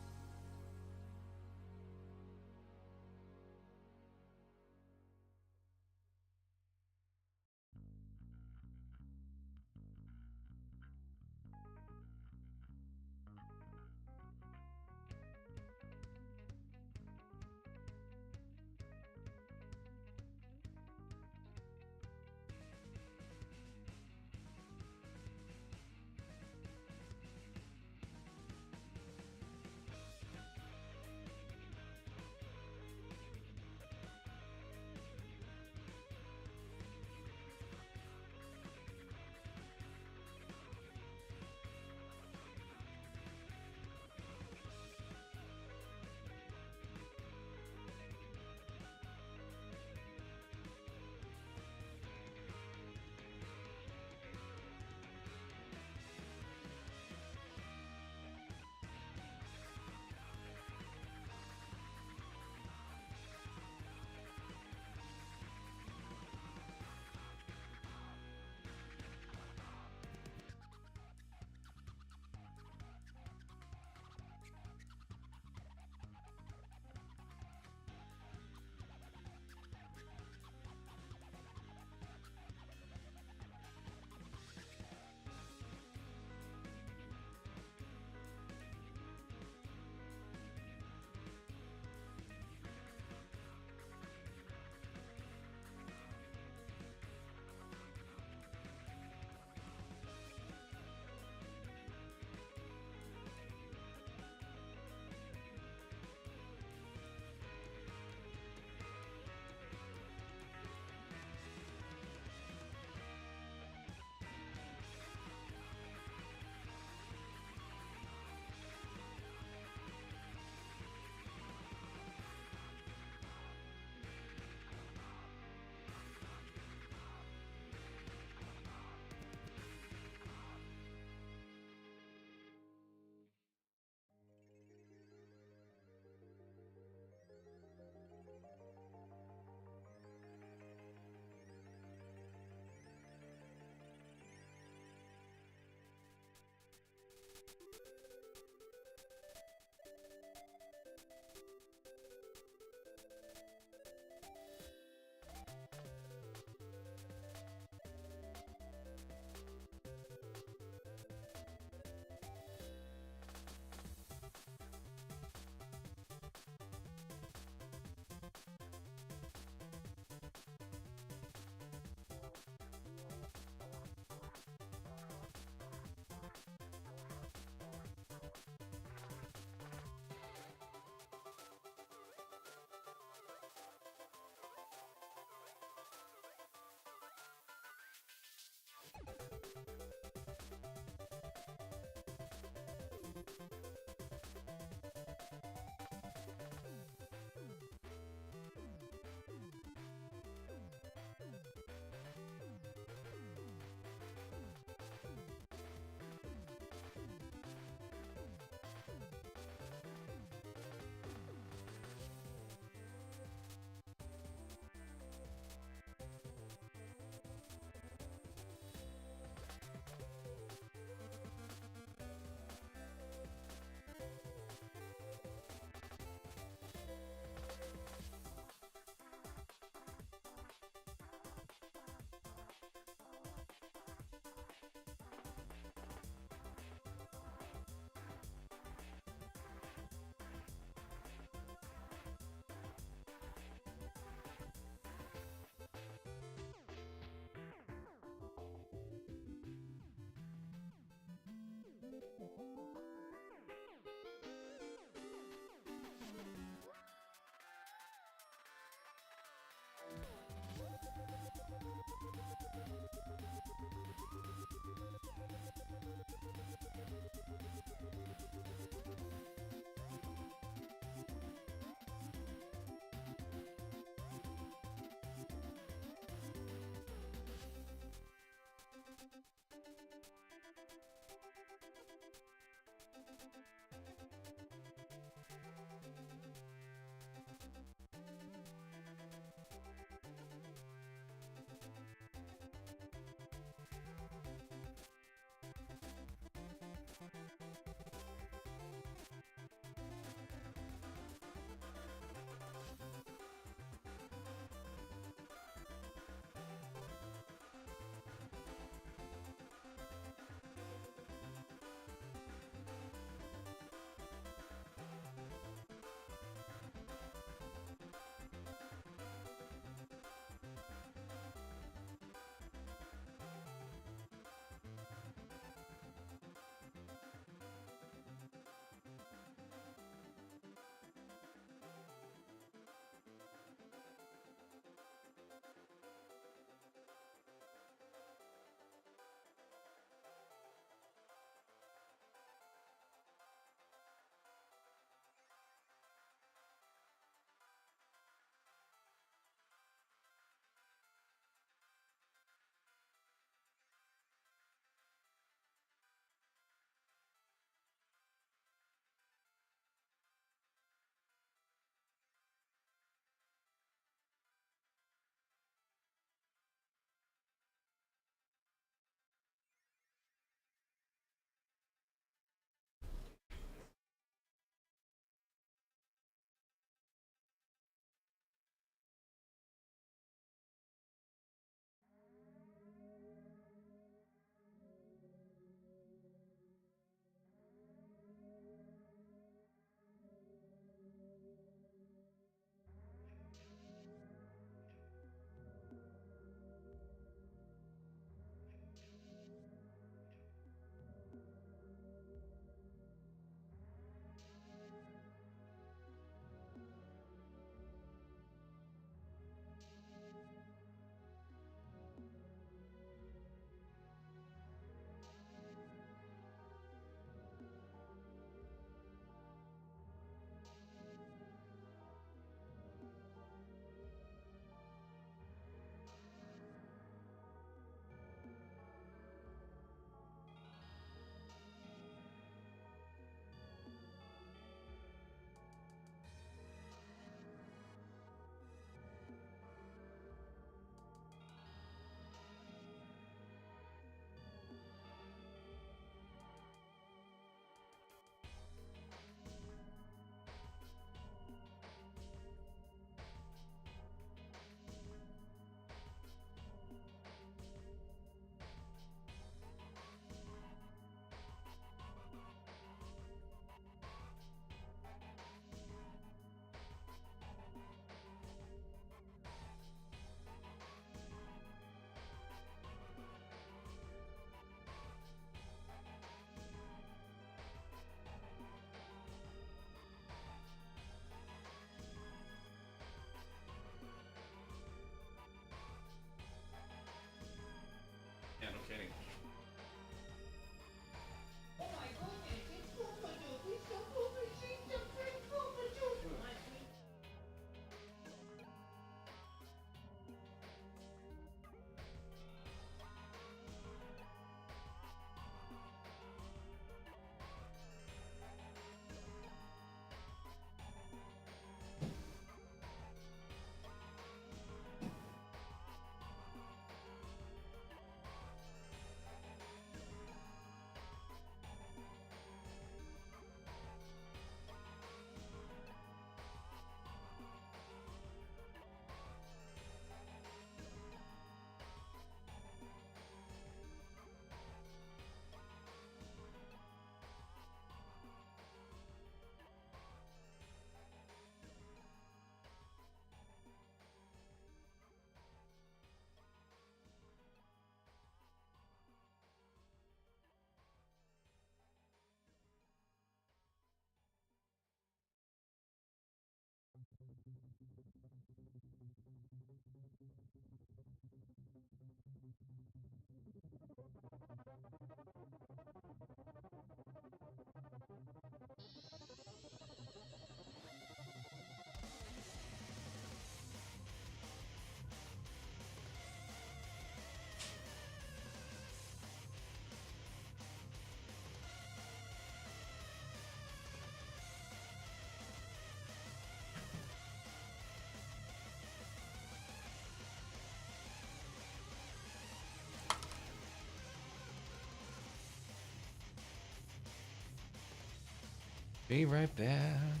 Be right back.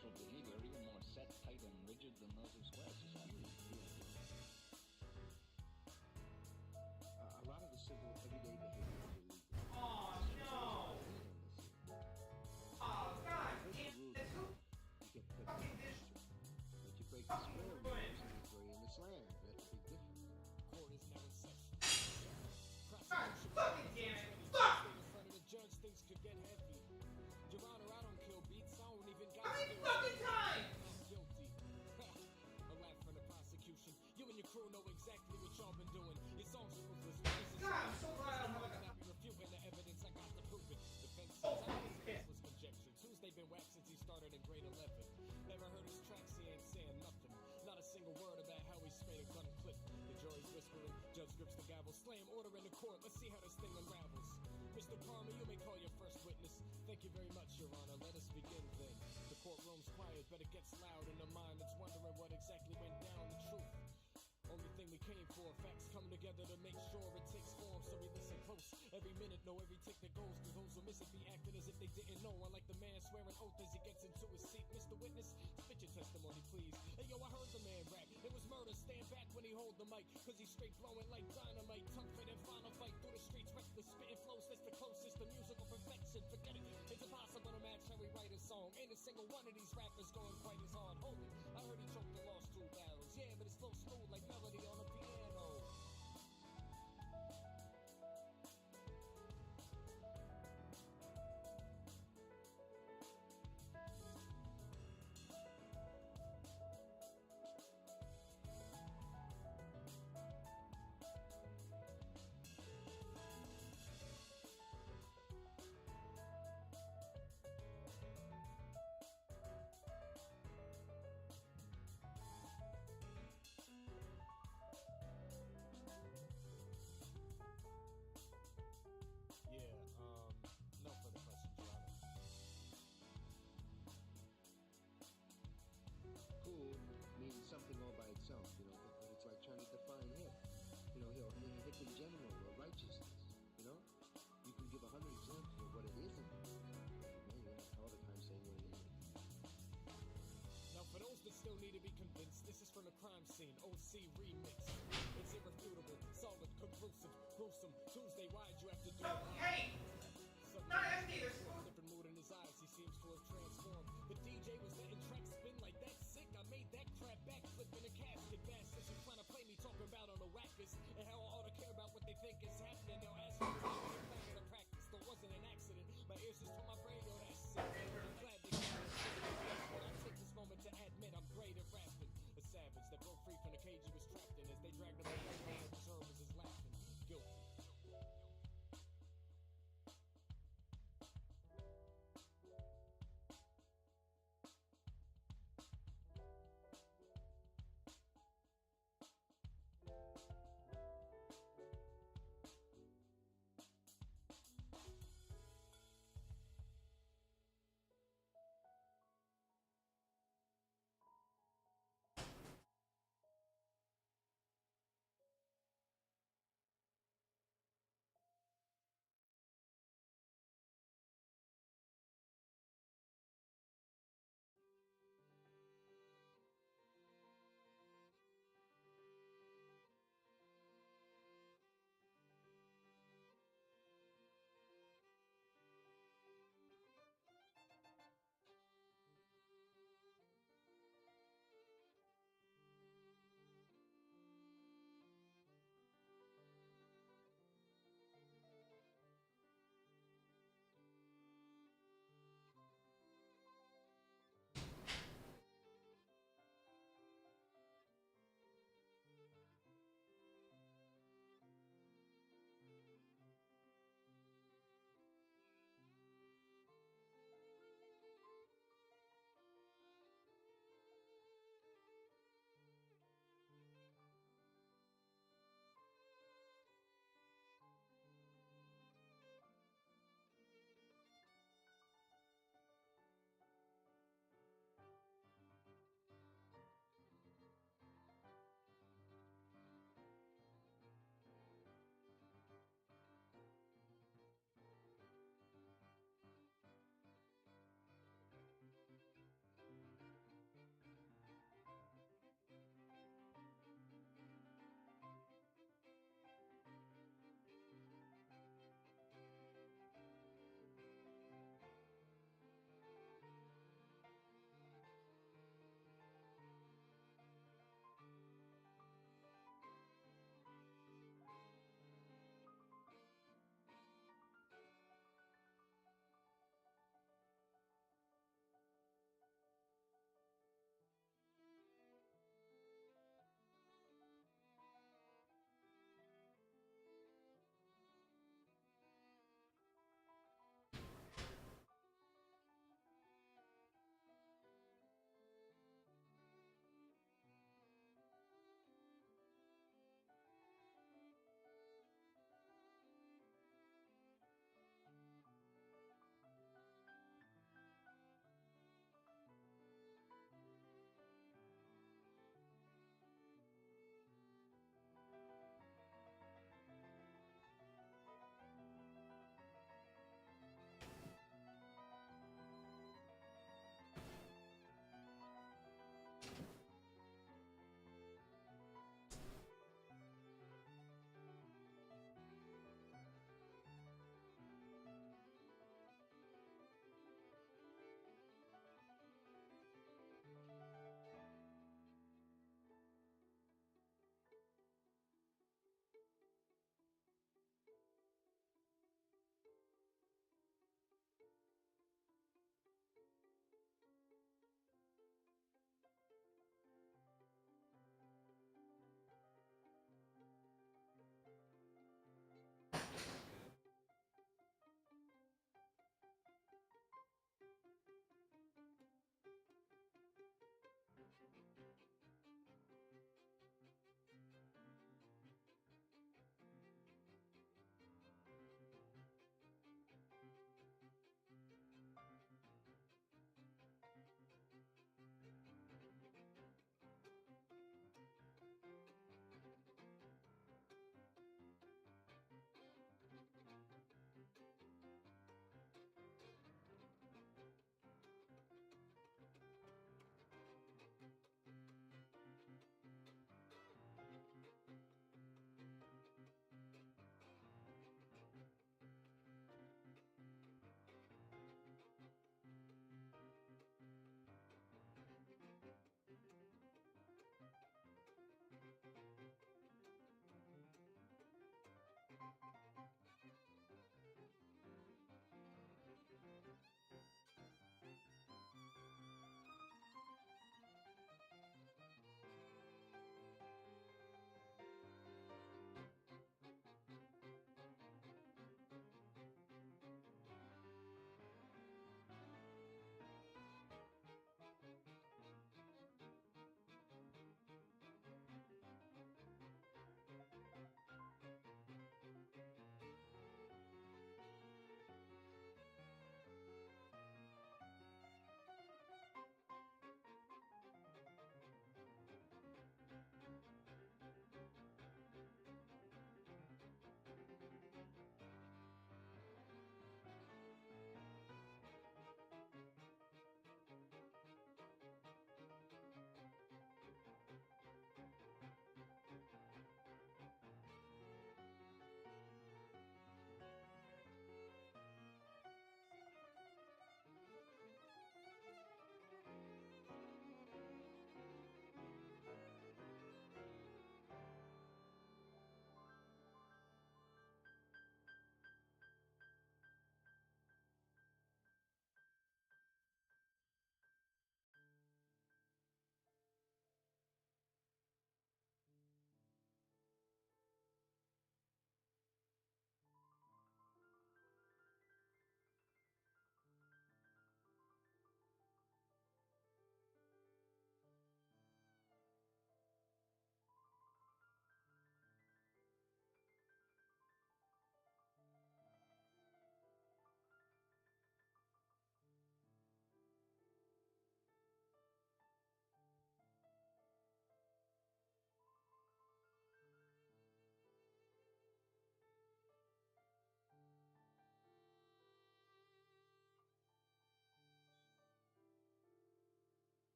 social behavior are even more set, tight, and rigid than those of square society. A lot of the simple, everyday behavior is illegal. Oh, no! Oh, God! You get put in question. But you break the square rules and you throw you in the slam. That's a big difference. Court is now in session. God fucking damn it! Fuck! In front of the judge, things could get heavy. Your Honor, I don't kill beats. I don't even got fucking time! I'm guilty. A laugh from the prosecution. You and your crew know exactly what y'all been doing. Your songs are ruthless. God, I'm so glad I'm not refuting the evidence. I got to prove it. Defense says I was baseless conjecture. Tuesday been whacked since he started in grade 11. Never heard his tracks, he ain't saying nothing. Not a single word about how he sprayed a gun clip. The jury's whispering, judge grips the gavel. Slam order in the court, let's see how this thing unravels. Mr. Palmer, you may call your first witness. Thank you very much, Your Honor. Let us begin then. The courtroom's quiet, but it gets loud in the mind that's wondering what exactly went down. The truth. Only thing we came for, facts come together to make sure it takes form, so we listen close. Every minute, know every tick that goes, cause those who miss it be acting as if they didn't know. Unlike the man swearing oath as he gets into his seat. Mr. Witness, spit your testimony, please. Hey, yo, I heard the man rap. It was murder, stand back when he hold the mic, cause he's straight blowing like dynamite. Tougher than final fight through the streets, reckless spitting flows, that's the closest to musical perfection. Forget it, it's impossible to match how we write a song. Ain't a single one of these rappers going quite as hard. Hold it, I heard he choked and lost 2 battles. Yeah, but it's flow smooth like melody on a piano. No further questions, Your Honor. Cool means something all by itself, you know, but it's like trying to define hip. You know, hip in general, or righteousness, you know? You can give 100 examples of what it isn't. Man, you have all the time saying what it isn't. Now for those that still need to be convinced, this is from the crime scene, OC remix. It's irrefutable, solid, conclusive, gruesome. Tuesday, why'd you have to do it? Hey! Different mood in his eyes, he seems to have transformed. The DJ was letting tracks spin like that sick. I made that crap backflip in a casket. Bastards who trying to play me talking about on the wackest and how I ought to care about what they think is happening. Now ask me to practice. There wasn't an accident. My ears just told my brain, yo, that's sick. I'm glad they got it. I take this moment to admit I'm great at rapping. A savage that broke free from the cage he was trapped in. As they dragged him out, WeirdZoRs was his laughing. Guilty.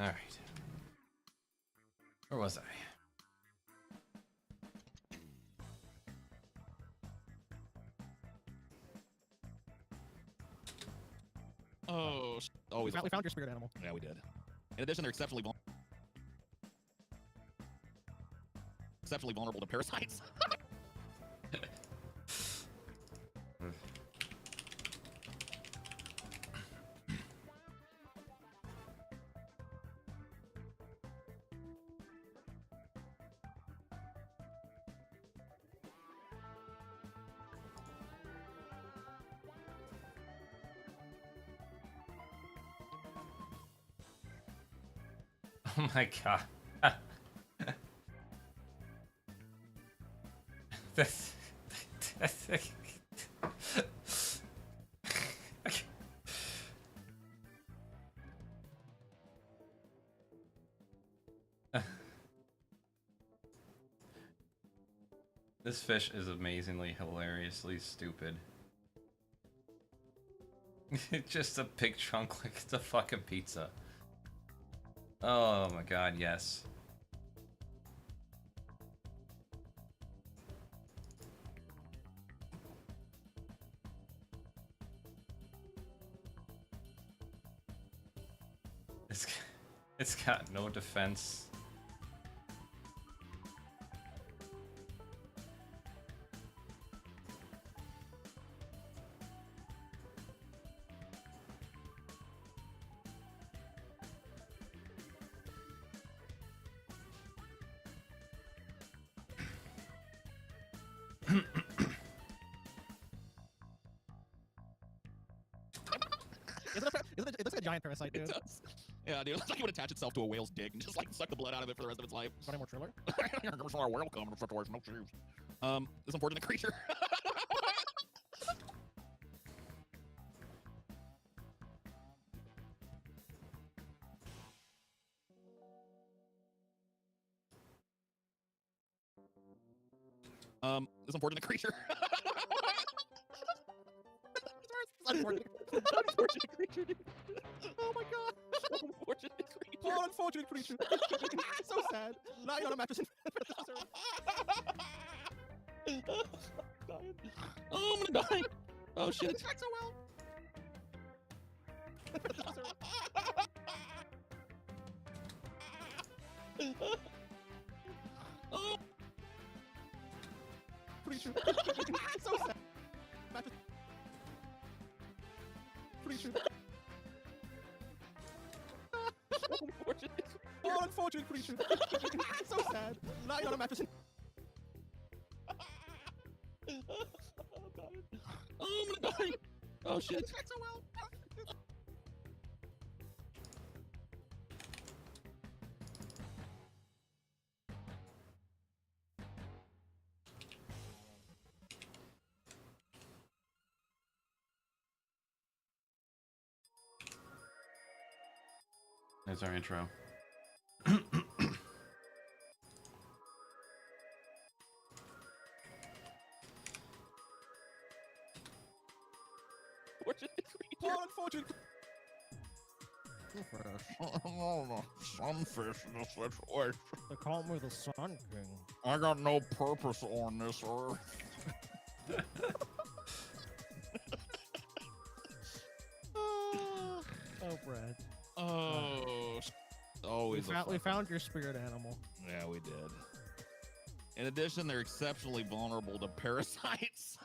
All right. Where was I? Oh, always. We found your spirit animal. Yeah, we did. In addition, they're exceptionally vulnerable to parasites. Oh my god. that's, that's This fish is amazingly hilariously stupid. It's just a big chunk like it's a fucking pizza. Oh my god, yes. It's got no defense. It looks like a giant parasite, dude. It does. Yeah, dude. It looks like it would attach itself to a whale's dick and just like suck the blood out of it for the rest of its life. Got any more trailer? There's not a whale coming for no shoes. This unfortunate creature. This unfortunate creature. Unfortunate creature, dude. Oh my god. Unfortunate creature. Oh, unfortunate creature. So sad. Now you're on a mattress in Oh, I'm gonna die. Oh shit. It's so well. Oh. Creature. So sad. Mattress. Creature. Oh, unfortunate creature. So sad. Now you're on a mattress in Oh, I'm gonna die. Oh shit. It's so well. There's our intro. Oh, unfortunate. Sunfish in this situation. They call me the Sun King. I got no purpose on this earth. Oh, Brad. Oh, always. We found your spirit animal. Yeah, we did. In addition, they're exceptionally vulnerable to parasites.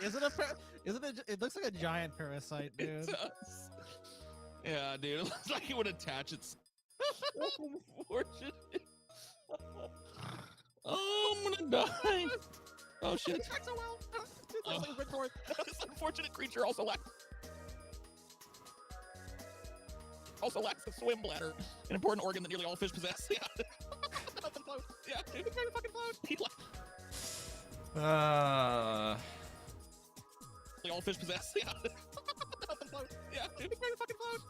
Is it a? It looks like a giant parasite, dude. It does. Yeah, dude. It looks like it would attach its. Unfortunate. Oh, I'm gonna die. Oh shit. It's so well. This unfortunate creature also lacks a swim bladder, an important organ that nearly all fish possess. Yeah. Yeah, dude. It's very fucking float. All fish possess. Yeah. Yeah, dude. It's very fucking float.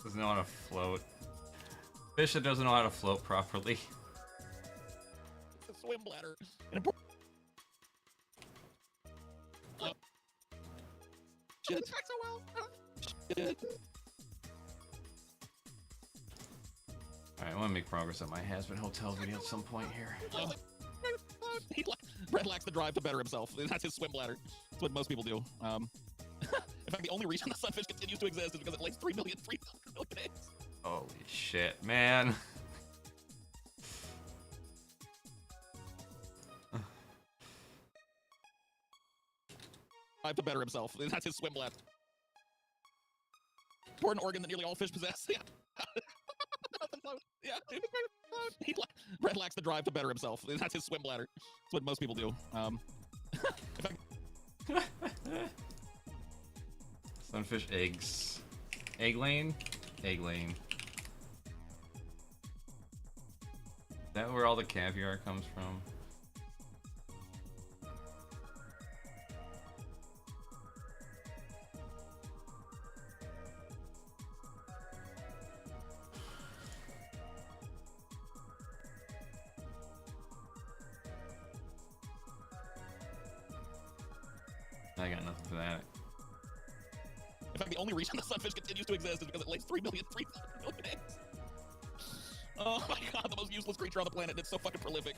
Doesn't know how to float. Fish that doesn't know how to float properly. It's a swim bladder. An important. Shit. So well. Shit. Alright, I want to make progress on my Has-Been Hotel video at some point here. Brett lacks the drive to better himself. That's his swim bladder. That's what most people do. In fact, the only reason the sunfish continues to exist is because it lays 3 million eggs. Holy shit, man. Drive to better himself. That's his swim bladder. Important organ that nearly all fish possess. Yeah. Yeah. Brett lacks the drive to better himself. That's his swim bladder. That's what most people do. Sunfish eggs. Egg lane? Egg lane. Is that where all the caviar comes from? I got nothing for that. In fact, the only reason the sunfish continues to exist is because it lays 3 million eggs. Oh my god, the most useless creature on the planet, and it's so fucking prolific.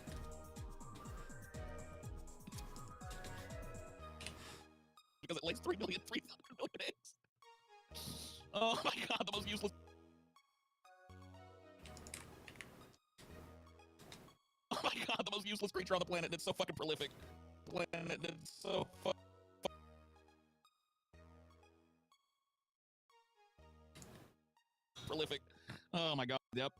Because it lays 3 million eggs. Oh my god, the most useless. Oh my god, the most useless creature on the planet, and it's so fucking prolific. It's so prolific. Oh my god. Yep.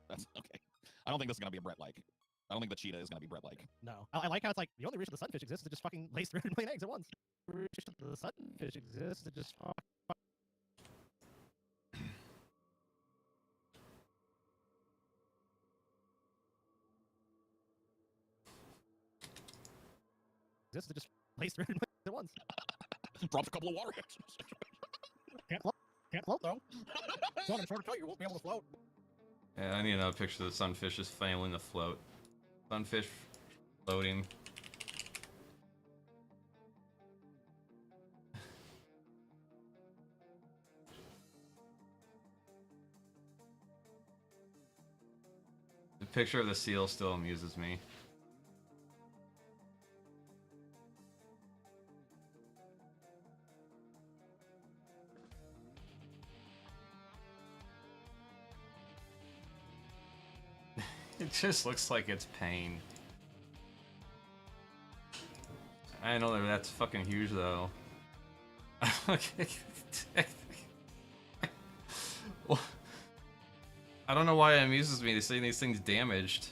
That's okay. I don't think this is gonna be a Brett like. I don't think the cheetah is gonna be Brett like. No. I like how it's like the only reason the sunfish exists is it just fucking lays 300 million eggs at once. The reason the sunfish exists it just exists it just lays 300 million eggs at once. Dropped a couple of water eggs. Can't float though. So I'm sure to tell you, you won't be able to float. Yeah, I need another picture of the sunfish just failing to float. Sunfish floating. The picture of the seal still amuses me. It just looks like it's pain. I know that that's fucking huge though. Well, I don't know why it amuses me to see these things damaged.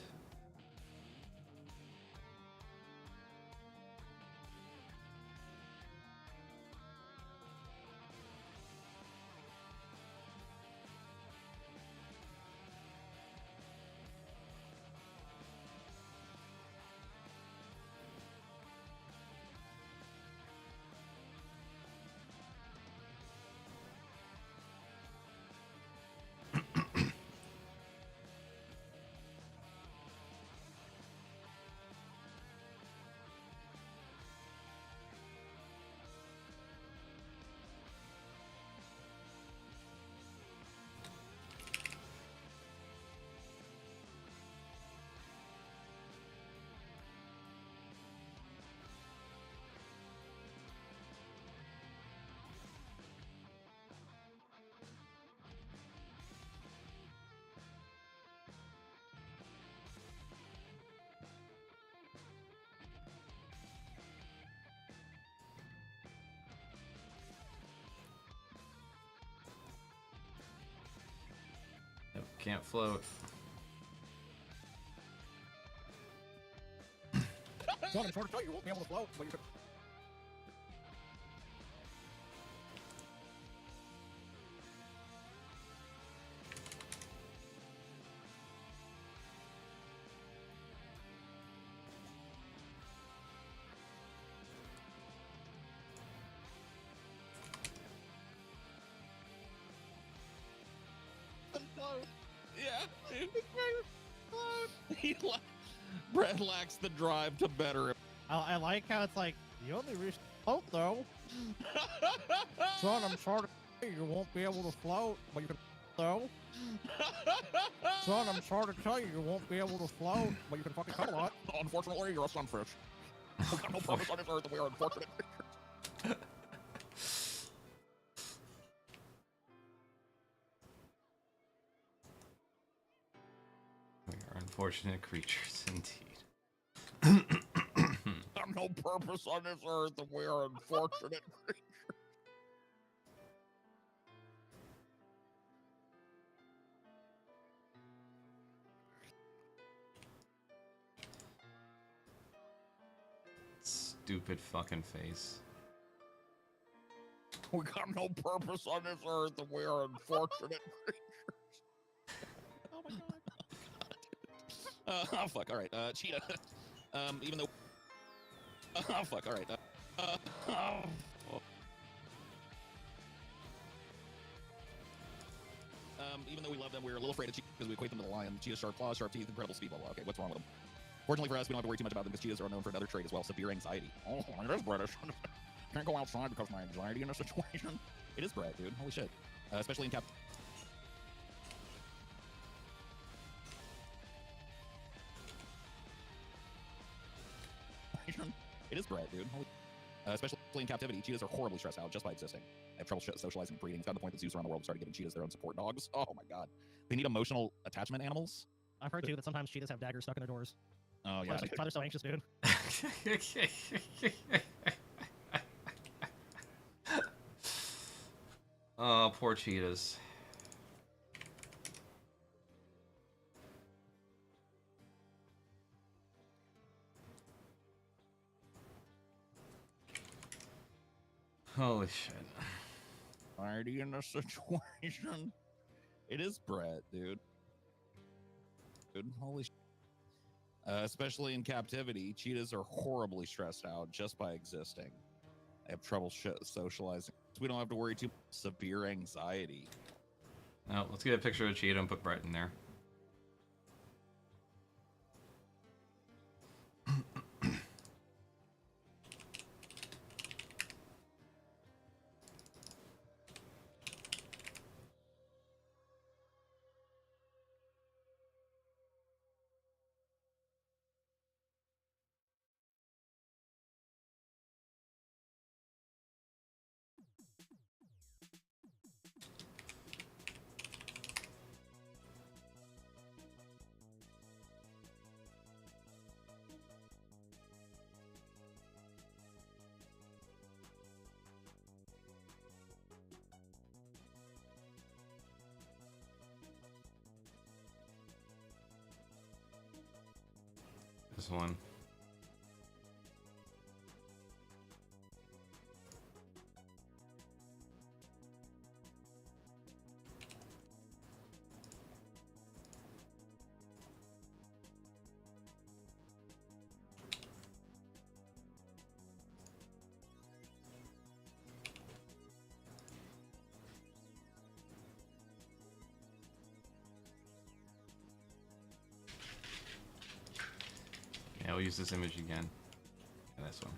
Nope, can't float. So I'm sure to tell you, you won't be able to float. But you could... Yeah. Brett lacks the drive to better him. I like how it's like the only reason float though Son, I'm sorry to tell you, you won't be able to float, but you can though. Son, I'm sorry to tell you, you won't be able to float, but you can fucking cuddle it. Unfortunately, you're a sunfish. We got no purpose on this earth, and we are unfortunate. We are unfortunate creatures indeed. Got no purpose on this earth, and we are unfortunate creatures. Stupid fucking face. We got no purpose on this earth, and we are unfortunate creatures. Oh my god. Oh fuck, alright, cheetah. Even though... Oh fuck, alright. Even though we love them, we're a little afraid of cheetahs because we equate them to the lion. Cheetahs, sharp claws, sharp teeth, incredible speed. Blah, blah. Okay, what's wrong with them? Fortunately for us, we don't have to worry too much about them because cheetahs are known for another trait as well, severe anxiety. Oh, it is British. Can't go outside because of my anxiety in a situation. It is Brett, dude. Holy shit. Especially in cap... It is Brett, dude. Holy... especially in captivity, cheetahs are horribly stressed out just by existing. They have trouble socializing and breeding. It's gotten to the point that zoos around the world started giving cheetahs their own support dogs. Oh my god. They need emotional attachment animals. I've heard too that sometimes cheetahs have daggers stuck in their doors. Oh yeah. That's why they're so anxious, dude. Oh, poor cheetahs. Holy shit. Already in a situation. It is Brett, dude. Dude, holy shit. Especially in captivity, cheetahs are horribly stressed out just by existing. They have trouble socializing. So we don't have to worry too much severe anxiety. Now, let's get a picture of a cheetah and put Brett in there. This one. Yeah, we'll use this image again. And this one.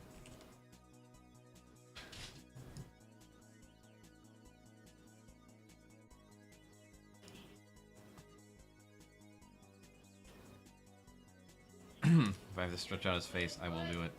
If I have to stretch out his face, I will do it.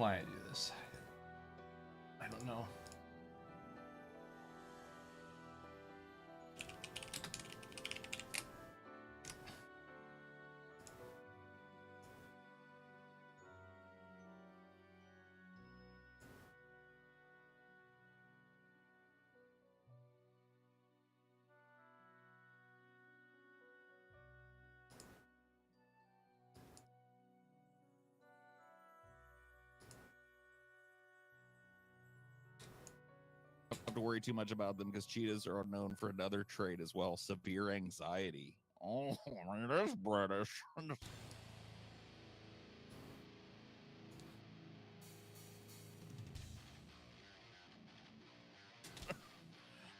why I do this. I don't know. Have to worry too much about them because cheetahs are known for another trait as well: severe anxiety. Oh, it is British.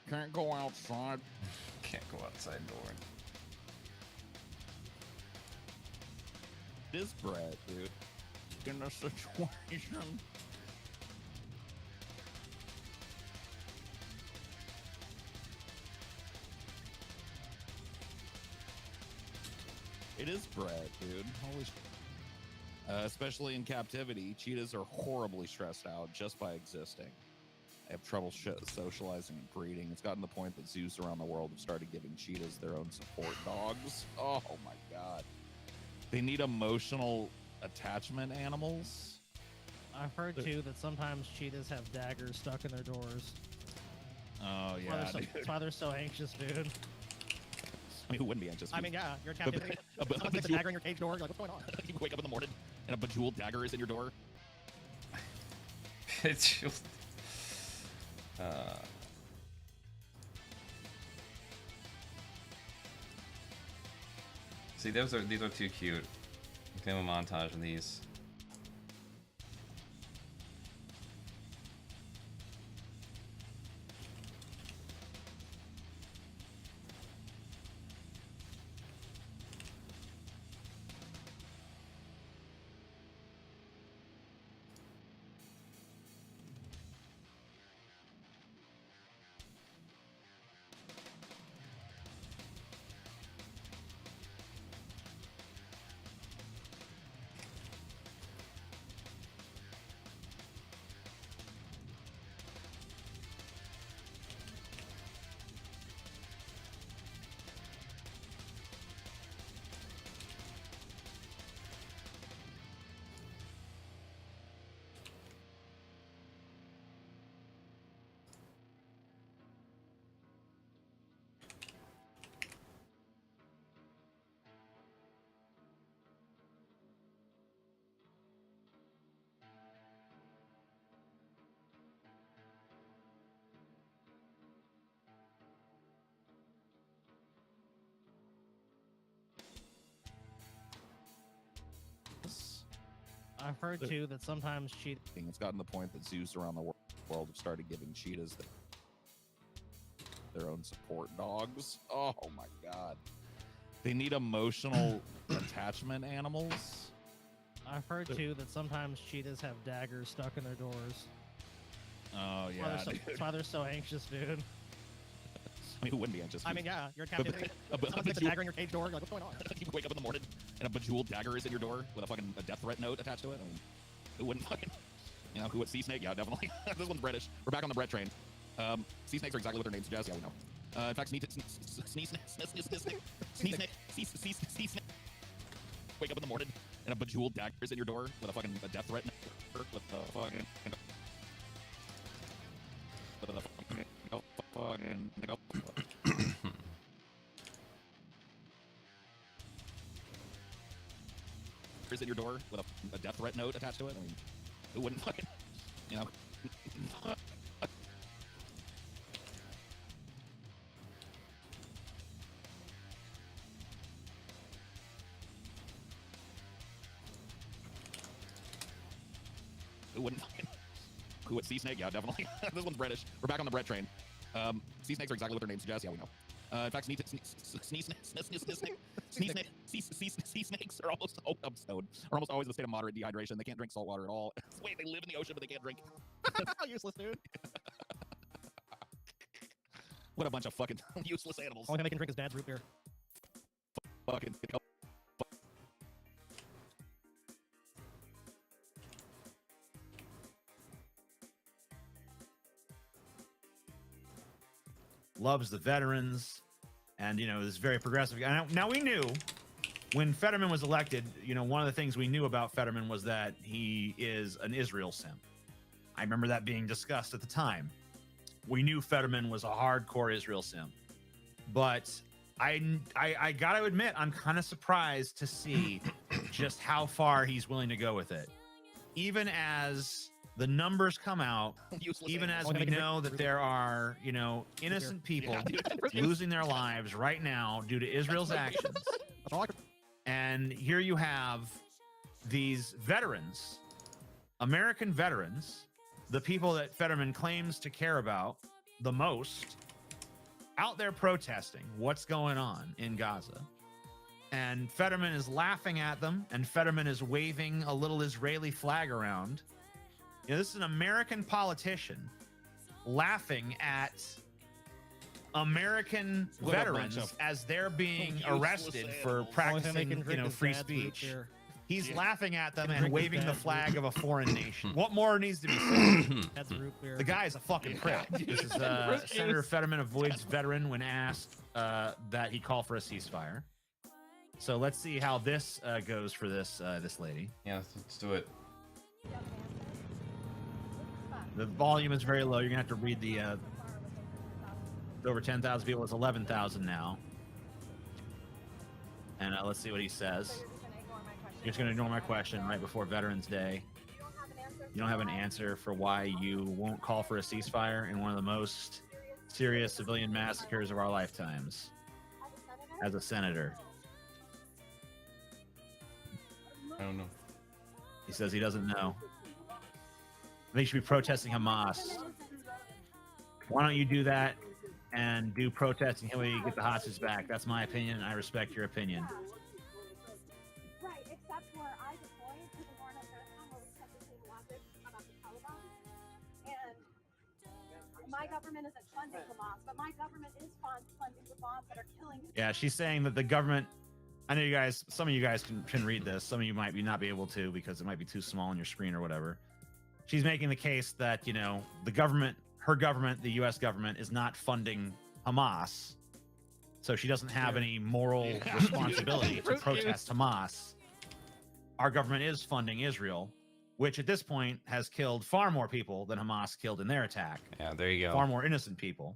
Can't go outside. Can't go outside door. It is Brett, dude. In this situation. It is Brett, dude. Holy shit. Especially in captivity, cheetahs are horribly stressed out just by existing. They have trouble socializing and breeding. It's gotten to the point that zoos around the world have started giving cheetahs their own support dogs. Oh my god. They need emotional attachment animals. I've heard too that sometimes cheetahs have daggers stuck in their doors. Oh yeah. That's why they're so anxious, dude. I mean, who wouldn't be anxious? I mean, yeah, you're in captivity. Someone puts a dagger in your cage door. You're like, what's going on? You wake up in the morning and a bejeweled dagger is in your door. It's just... See, these are too cute. We can have a montage of these. I've heard too that sometimes cheetahs. It's gotten to the point that zoos around the world have started giving cheetahs their own support dogs. Oh my god. They need emotional attachment animals. I've heard too that sometimes cheetahs have daggers stuck in their doors. Oh yeah. That's why they're so anxious, dude. I mean, who wouldn't be anxious? I mean, yeah, you're in captivity. Someone puts a dagger in your cage door. You're like, what's going on? You wake up in the morning and a bejeweled dagger is in your door with a death threat note attached to it. I mean, who wouldn't fucking, who would? Sea snake? Yeah, definitely. This one's British. We're back on the Brett train. Sea snakes are exactly what their name suggests. Yeah, we know. In fact, sea snake. Wake up in the morning and a bejeweled dagger is in your door with a death threat note with a fucking. In your door with a death threat note attached to it. I mean, who wouldn't fucking, Who wouldn't fucking, who would? Sea snake? Yeah, definitely. This one's British. We're back on the Brett train. Sea snakes are exactly what their name suggests. Yeah, we know. In fact, sea snakes are almost always in a state of moderate dehydration. They can't drink salt water at all. Wait, they live in the ocean, but they can't drink. Useless, dude. What a bunch of fucking useless animals. Only thing they can drink is dad's root beer. Fucking. loves the veterans, and is very progressive. Now we knew when Fetterman was elected, one of the things we knew about Fetterman was that he is an Israel simp. I remember that being discussed at the time. We knew Fetterman was a hardcore Israel simp, but I gotta admit, I'm kind of surprised to see just how far he's willing to go with it. Even as the numbers come out, even as we know that there are, innocent people losing their lives right now due to Israel's actions. And here you have these veterans, American veterans, the people that Fetterman claims to care about the most, out there protesting what's going on in Gaza. And Fetterman is laughing at them, and Fetterman is waving a little Israeli flag around. This is an American politician laughing at American veterans as they're being arrested for practicing, free speech. He's laughing at them and waving the flag of a foreign nation. What more needs to be said? That's root beer. The guy is a fucking prick. This is Senator Fetterman avoids veteran when asked that he call for a ceasefire. So let's see how this goes for this lady. Yeah, let's do it. The volume is very low. You're gonna have to read the over 10,000 people. It's 11,000 now. And let's see what he says. You're just gonna ignore my question right before Veterans Day. You don't have an answer for why you won't call for a ceasefire in one of the most serious civilian massacres of our lifetimes. As a senator. I don't know. He says he doesn't know. I think you should be protesting Hamas. Why don't you do that and do protesting until we get the hostages back? That's my opinion, and I respect your opinion. Right, except where I deployed to the war in Afghanistan, where we kept the same logic about the Taliban. And my government isn't funding Hamas, but my government is funding the bombs that are killing. Yeah, she's saying that the government. I know you guys. Some of you guys can read this. Some of you might not be able to because it might be too small on your screen or whatever. She's making the case that, the government, her government, the U.S. government, is not funding Hamas. So she doesn't have any moral responsibility to protest Hamas. Our government is funding Israel, which at this point has killed far more people than Hamas killed in their attack. Yeah, there you go. Far more innocent people.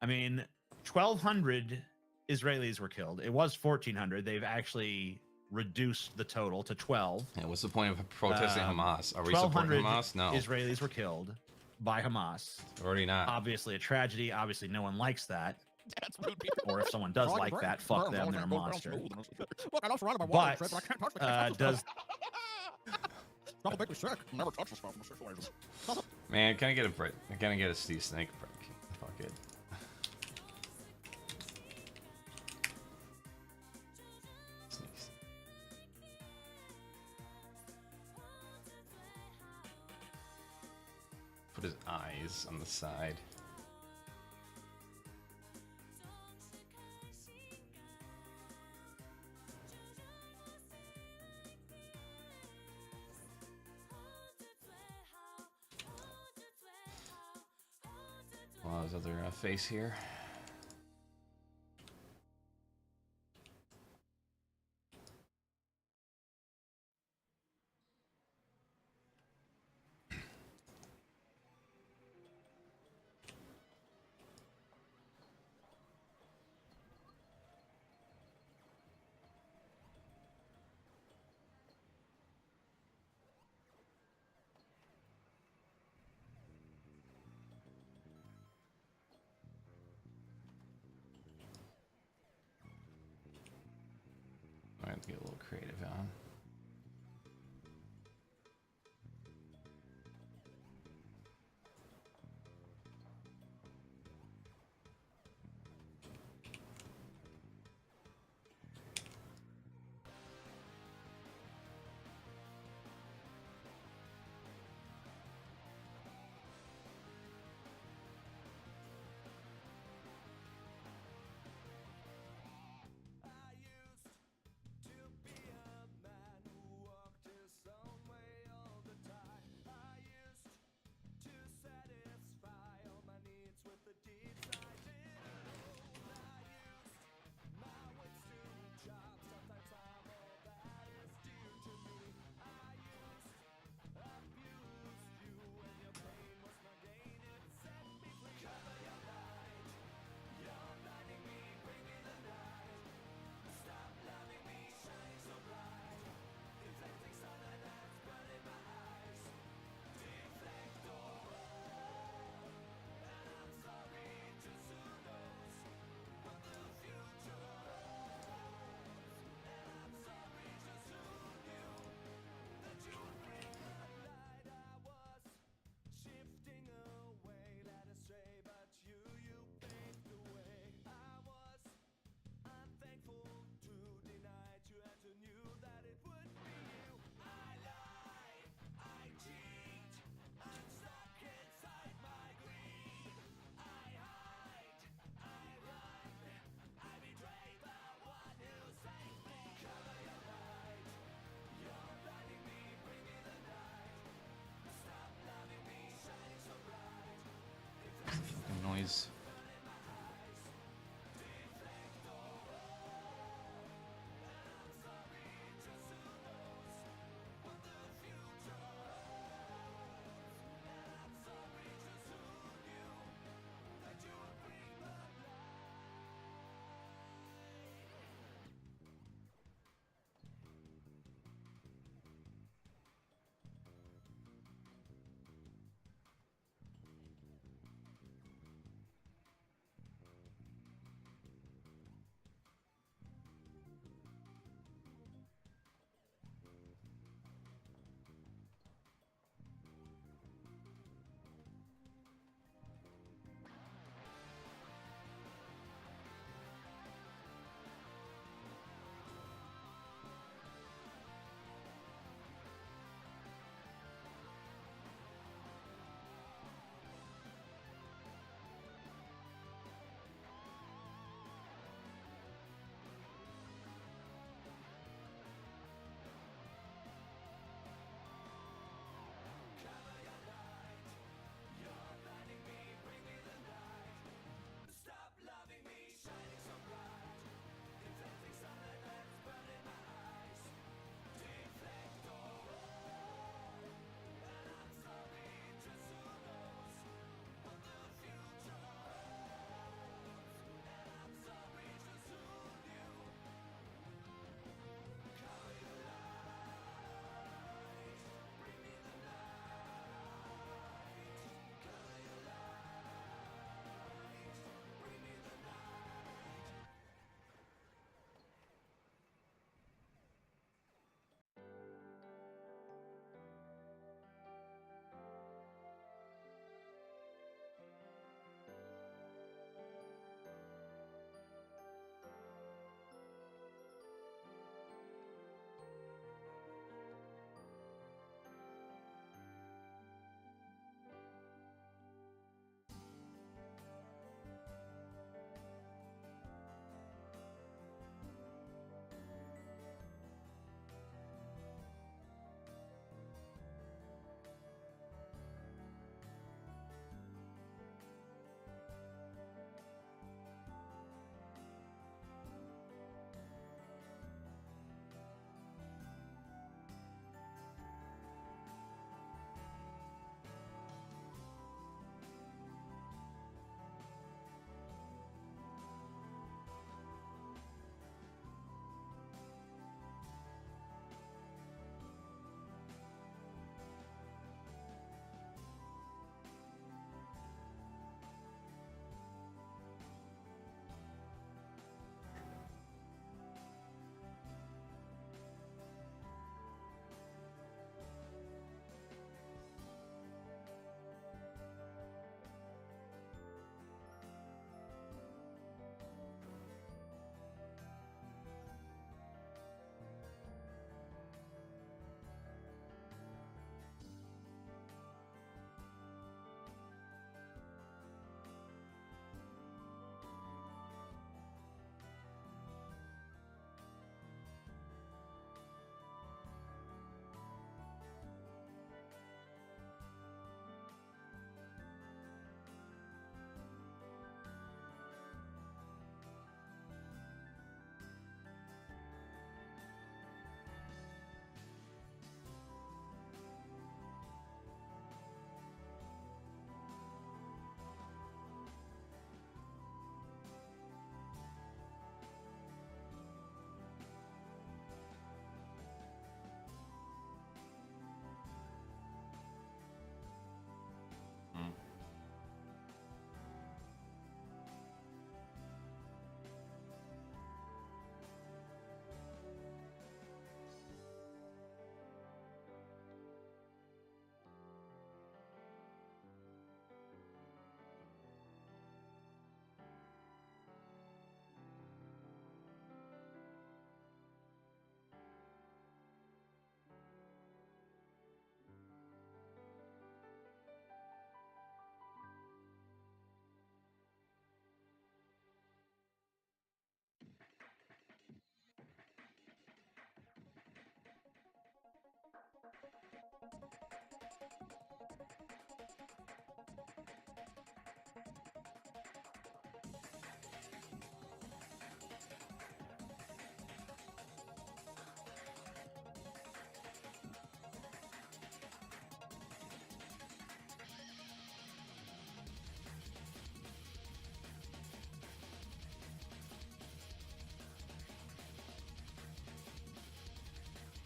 I mean, 1,200 Israelis were killed. It was 1,400. They've actually reduced the total to 12. Yeah, what's the point of protesting Hamas? Are we supporting Hamas? No. Israelis were killed by Hamas. Already not. Obviously a tragedy. Obviously no one likes that. Or if someone does like that, fuck them, they're a monster. But does... Man, can I get a break? Can I get a Steve Snake break? Fuck it. Put his eyes on the side. Well, his other face here. I have to get a little creative on.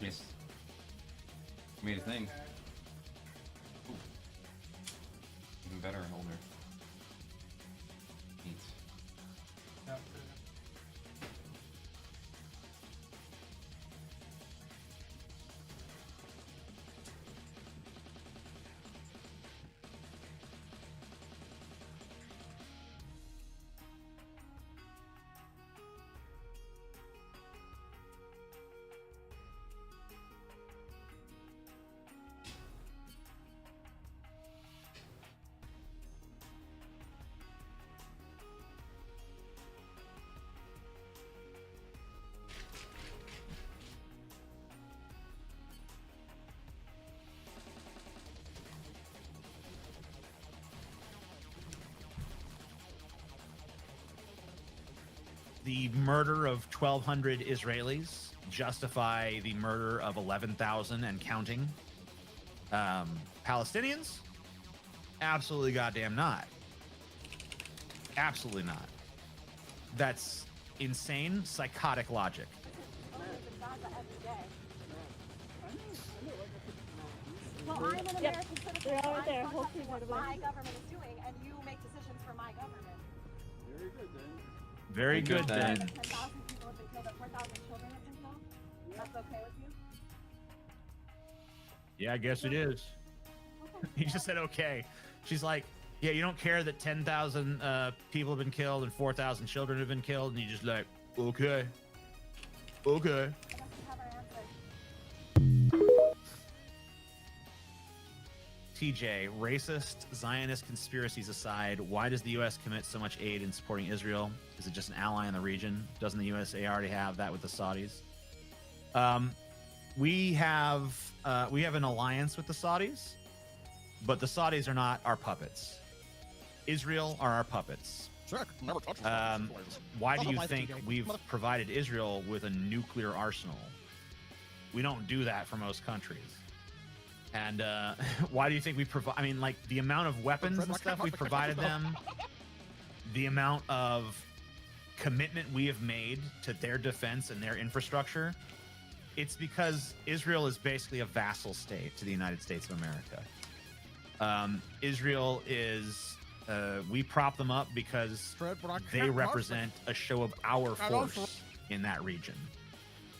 Yes. Made a thing. Ooh. Even better holder. Neat. The murder of 1,200 Israelis justify the murder of 11,000 and counting Palestinians? Absolutely goddamn not. Absolutely not. That's insane, psychotic logic. Well, I'm an American citizen, so I'm protesting what my government is doing, and you make decisions for my government. Very good then. Very good then. 10,000 people have been killed, 4,000 children have been killed. That's okay with you? Yeah, I guess it is. He just said okay. She's like, yeah, you don't care that 10,000 people have been killed and 4,000 children have been killed, and you just like, okay. Okay. TJ, racist Zionist conspiracies aside, why does the U.S. commit so much aid in supporting Israel? Is it just an ally in the region? Doesn't the USA already have that with the Saudis? We have an alliance with the Saudis, but the Saudis are not our puppets. Israel are our puppets. Why do you think we've provided Israel with a nuclear arsenal? We don't do that for most countries. And why do you think we provide? I mean, like the amount of weapons and stuff we provided them, the amount of commitment we have made to their defense and their infrastructure. It's because Israel is basically a vassal state to the United States of America. Israel is, we prop them up because they represent a show of our force in that region.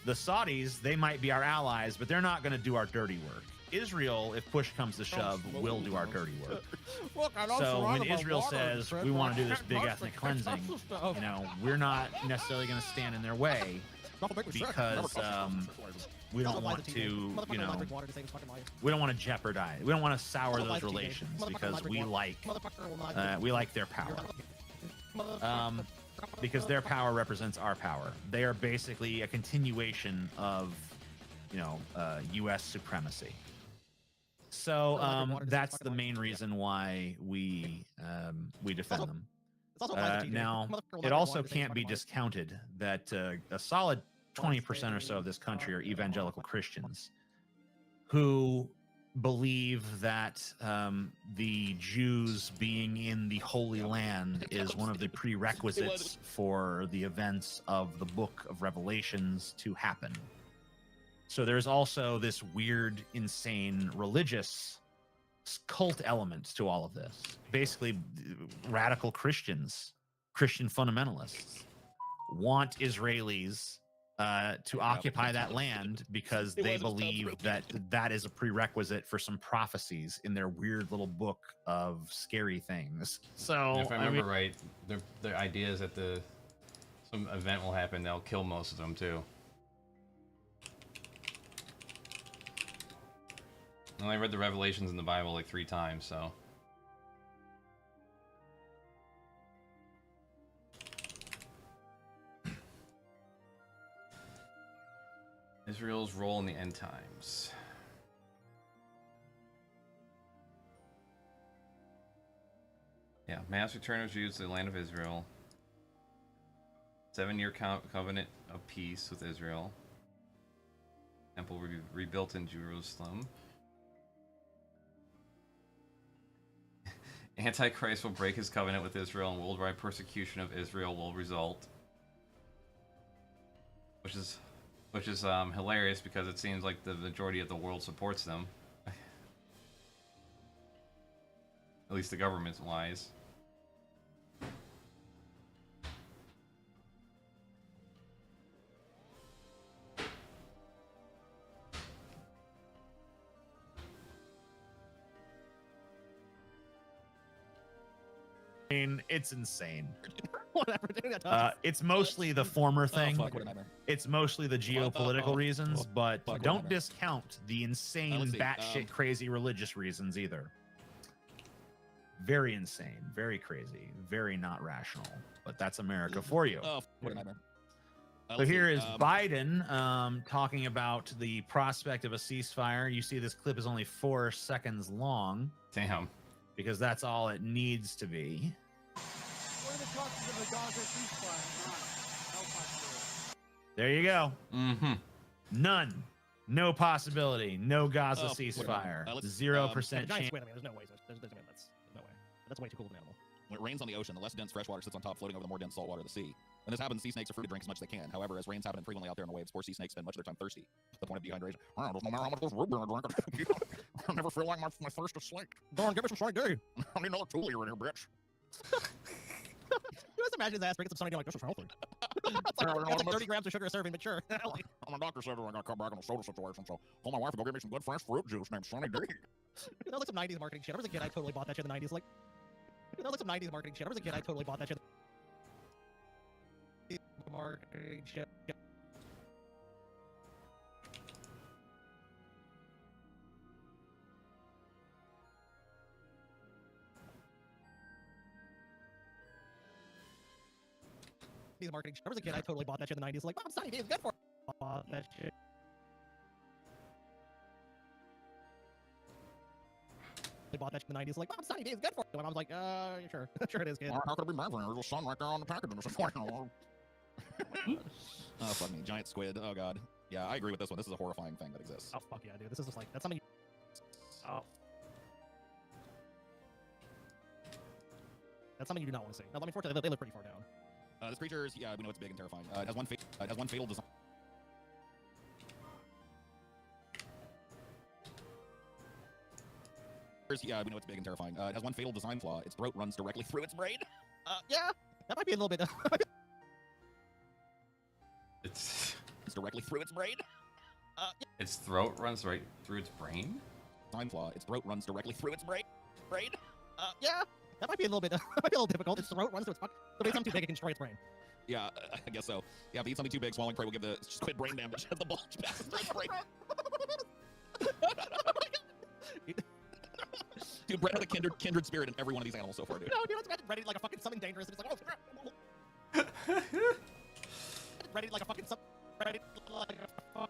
The Saudis, they might be our allies, but they're not going to do our dirty work. Israel, if push comes to shove, will do our dirty work. So when Israel says we want to do this big ethnic cleansing, you know, we're not necessarily going to stand in their way because we don't want to, you know, we don't want to jeopardize. We don't want to sour those relations because we like their power. Because their power represents our power. They are basically a continuation of, you know, U.S. supremacy. So that's the main reason why we defend them. Now, it also can't be discounted that a solid 20% or so of this country are evangelical Christians who believe that the Jews being in the Holy Land is one of the prerequisites for the events of the Book of Revelations to happen. So there's also this weird, insane religious cult element to all of this. Basically, radical Christians, Christian fundamentalists, want Israelis to occupy that land because they believe that that is a prerequisite for some prophecies in their weird little book of scary things. So, and if I remember right, their idea is that some event will happen, they'll kill most of them too. I only read the Revelations in the Bible like 3 times, so. Israel's role in the end times. Yeah, mass return of Jews to the land of Israel. 7-year covenant of peace with Israel. Temple rebuilt in Jerusalem. Antichrist will break his covenant with Israel, and worldwide persecution of Israel will result. Which is Which is hilarious because it seems like the majority of the world supports them. At least the government-wise. I mean, it's insane. Whatever. It's mostly the former thing. fuck, what a nightmare. It's mostly the geopolitical reasons, but fuck, what a don't nightmare. discount the insane, let's see, batshit crazy religious reasons either. Very insane, very crazy, very not rational. But that's America for you. Oh, what a nightmare. So Let's see, here is Biden talking about the prospect of a ceasefire. You see this clip is only 4 seconds long. Damn. Because that's all it needs to be. What are the chances of a Gaza ceasefire? No possibility. There you go. Mm-hmm. None. No possibility. No Gaza Oh, ceasefire. let's- 0% Giant chance. squid. I mean, there's no way. There's no way. That's way too cool of an animal. When it rains on the ocean, the less dense fresh water sits on top, floating over the more dense salt water of the sea. When this happens, sea snakes are free to drink as much as they can. However, as rains happen frequently out there in the waves, poor sea snakes spend much of their time thirsty. To the point of dehydration. Oh, doesn't matter how much root beer I drink. I never feel like my thirst is slaked. Darn, give me some Sunny D. I need another tool here in here, bitch. You just imagine his ass drinking some Sunny D like, this is healthy. That's like 30 grams of sugar a serving, but sure. My doctor said I gotta cut back on the soda situation, so told my wife to go get me some good fresh fruit juice named Sunny D. That was like some 90s marketing shit. I was a kid, I totally bought that shit in the 90s. Like, that was like some 90s marketing shit. I was a kid, I totally bought that shit. Marketing shit. These marketing shit. I was a kid, I totally bought that shit in the 90s. Like, Mom, Sunny D is good for it. Bought that shit. They bought that shit in the 90s. Like, Mom, Sunny D is good for it. And I was like, sure. Sure it is, kid. How could it be bad for you? There's a sun right there on the package. Oh, fuck me. Giant squid. Oh, God. Yeah, I agree with this one. This is a horrifying thing that exists. Oh, fuck yeah, dude. This is just like, that's something oh. That's something you do not want to see. No, I mean, fortunately, they live pretty far down. This creature is, yeah, we know it's big and terrifying. It has one fatal design. Yeah, we know it's big and terrifying. It has one fatal design flaw. Its throat runs directly through its brain. Yeah, that might be a little bit. It's directly through its brain. Its throat runs right through its brain? Design flaw. Its throat runs directly through its brain. Yeah, that might be a little bit. Might be a little difficult. Its throat runs through its fuck. So if it's something too big, it can destroy its brain. Yeah, I guess so. Yeah, if you eat something too big, swallowing prey will give the squid brain damage as the bulge passes through its brain. Dude, Brett had a kindred spirit in every one of these animals so far, dude. No, dude, it's ready like a fucking something dangerous. And it's like, oh, ready like a fucking something. Ready like a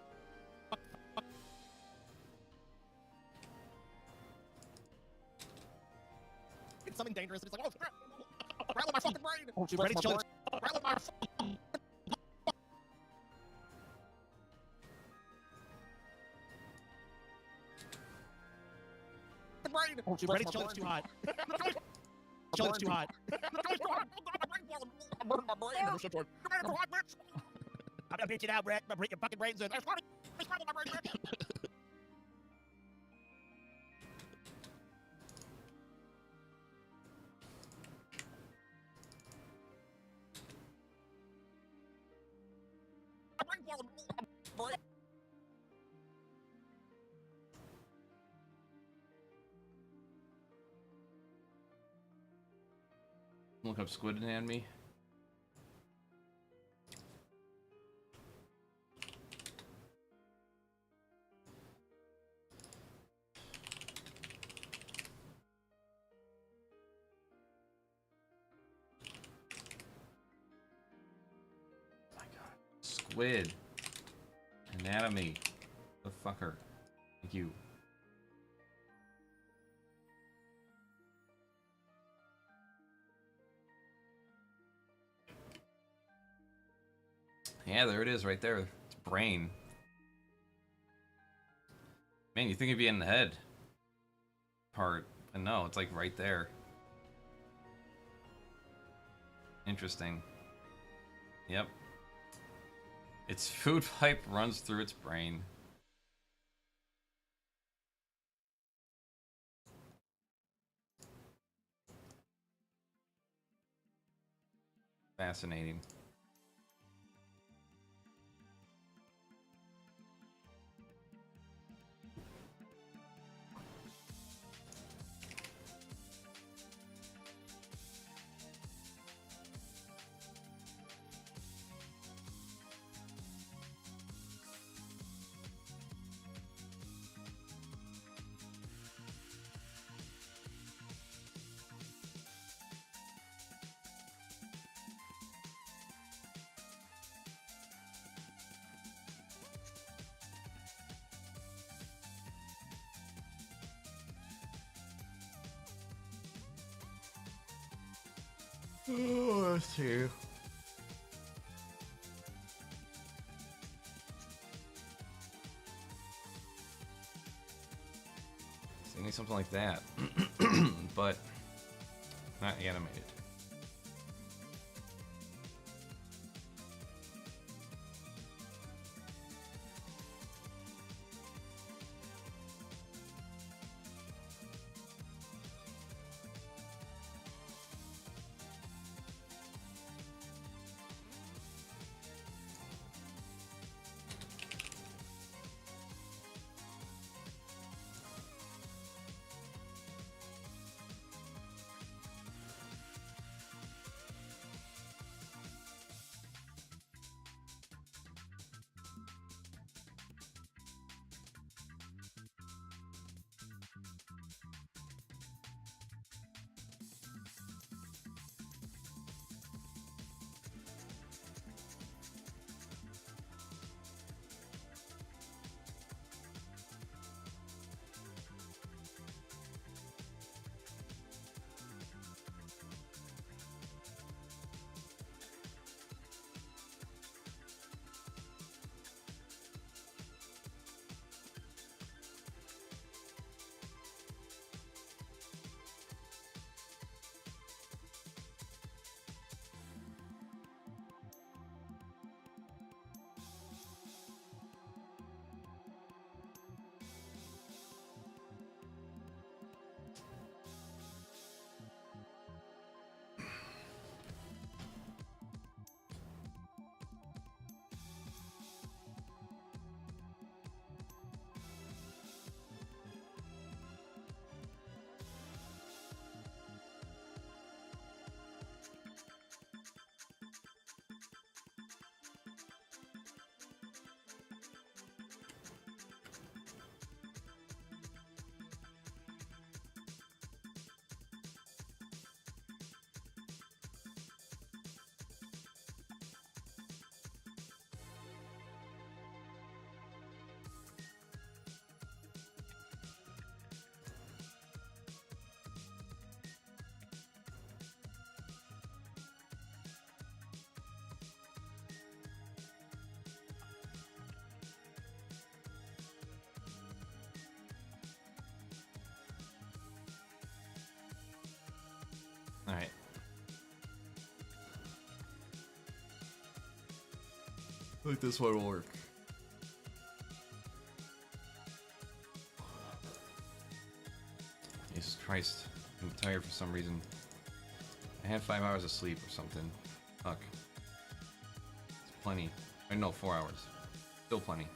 something dangerous. And it's like, oh, rattle my fucking brain. Oh, ready to chill. Rattle my fucking brain. Oh, ready to chill. It's too hot. Chill. It's too hot. I'm burning my brain in this situation. I'm gonna pinch it out, Brett. I'm gonna break your fucking brains in. It's funny. It's my brain, Brett. Look up squid anatomy. My God. Squid anatomy. The fucker. Thank you. Yeah, there it is right there. It's brain. Man, you think it'd be in the head part, but no, it's like right there. Interesting. Yep. Its food pipe runs through its brain. Fascinating. Oh, let's see. Seeing something like that, but not animated. All right. I think this one will work. Jesus Christ. I'm tired for some reason. I had 5 hours of sleep or something. Fuck. It's plenty. I know, 4 hours. Still plenty.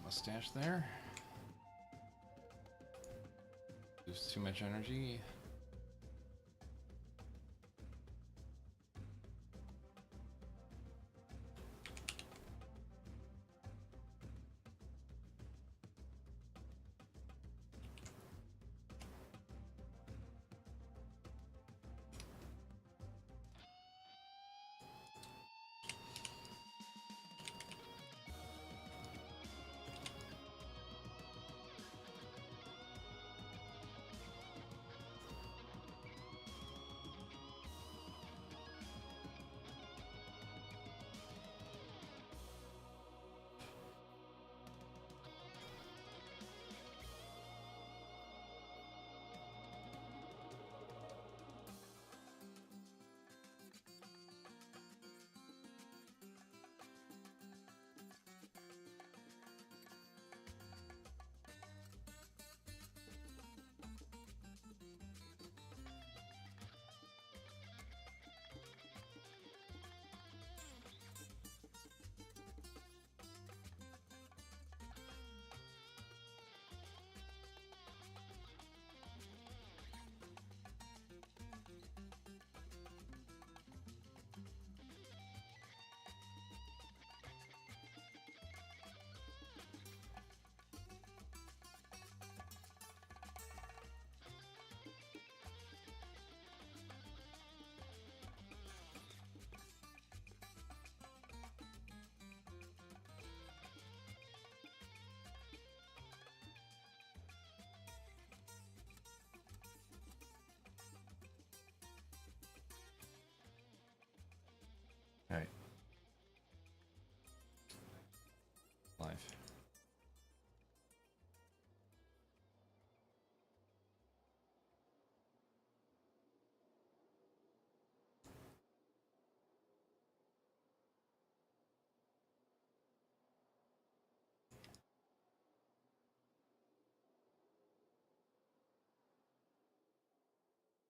mustache there. There's too much energy. All right. Live.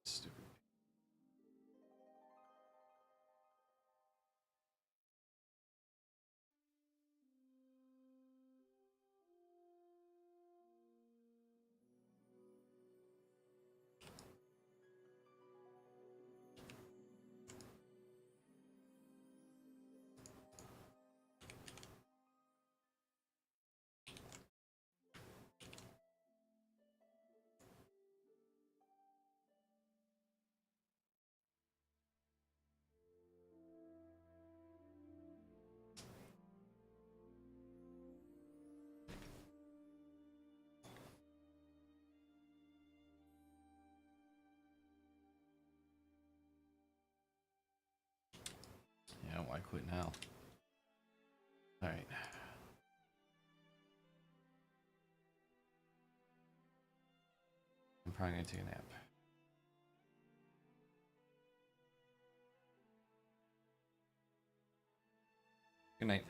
Stupid. Yeah, why quit now? All right. I'm probably gonna take a nap. Good night.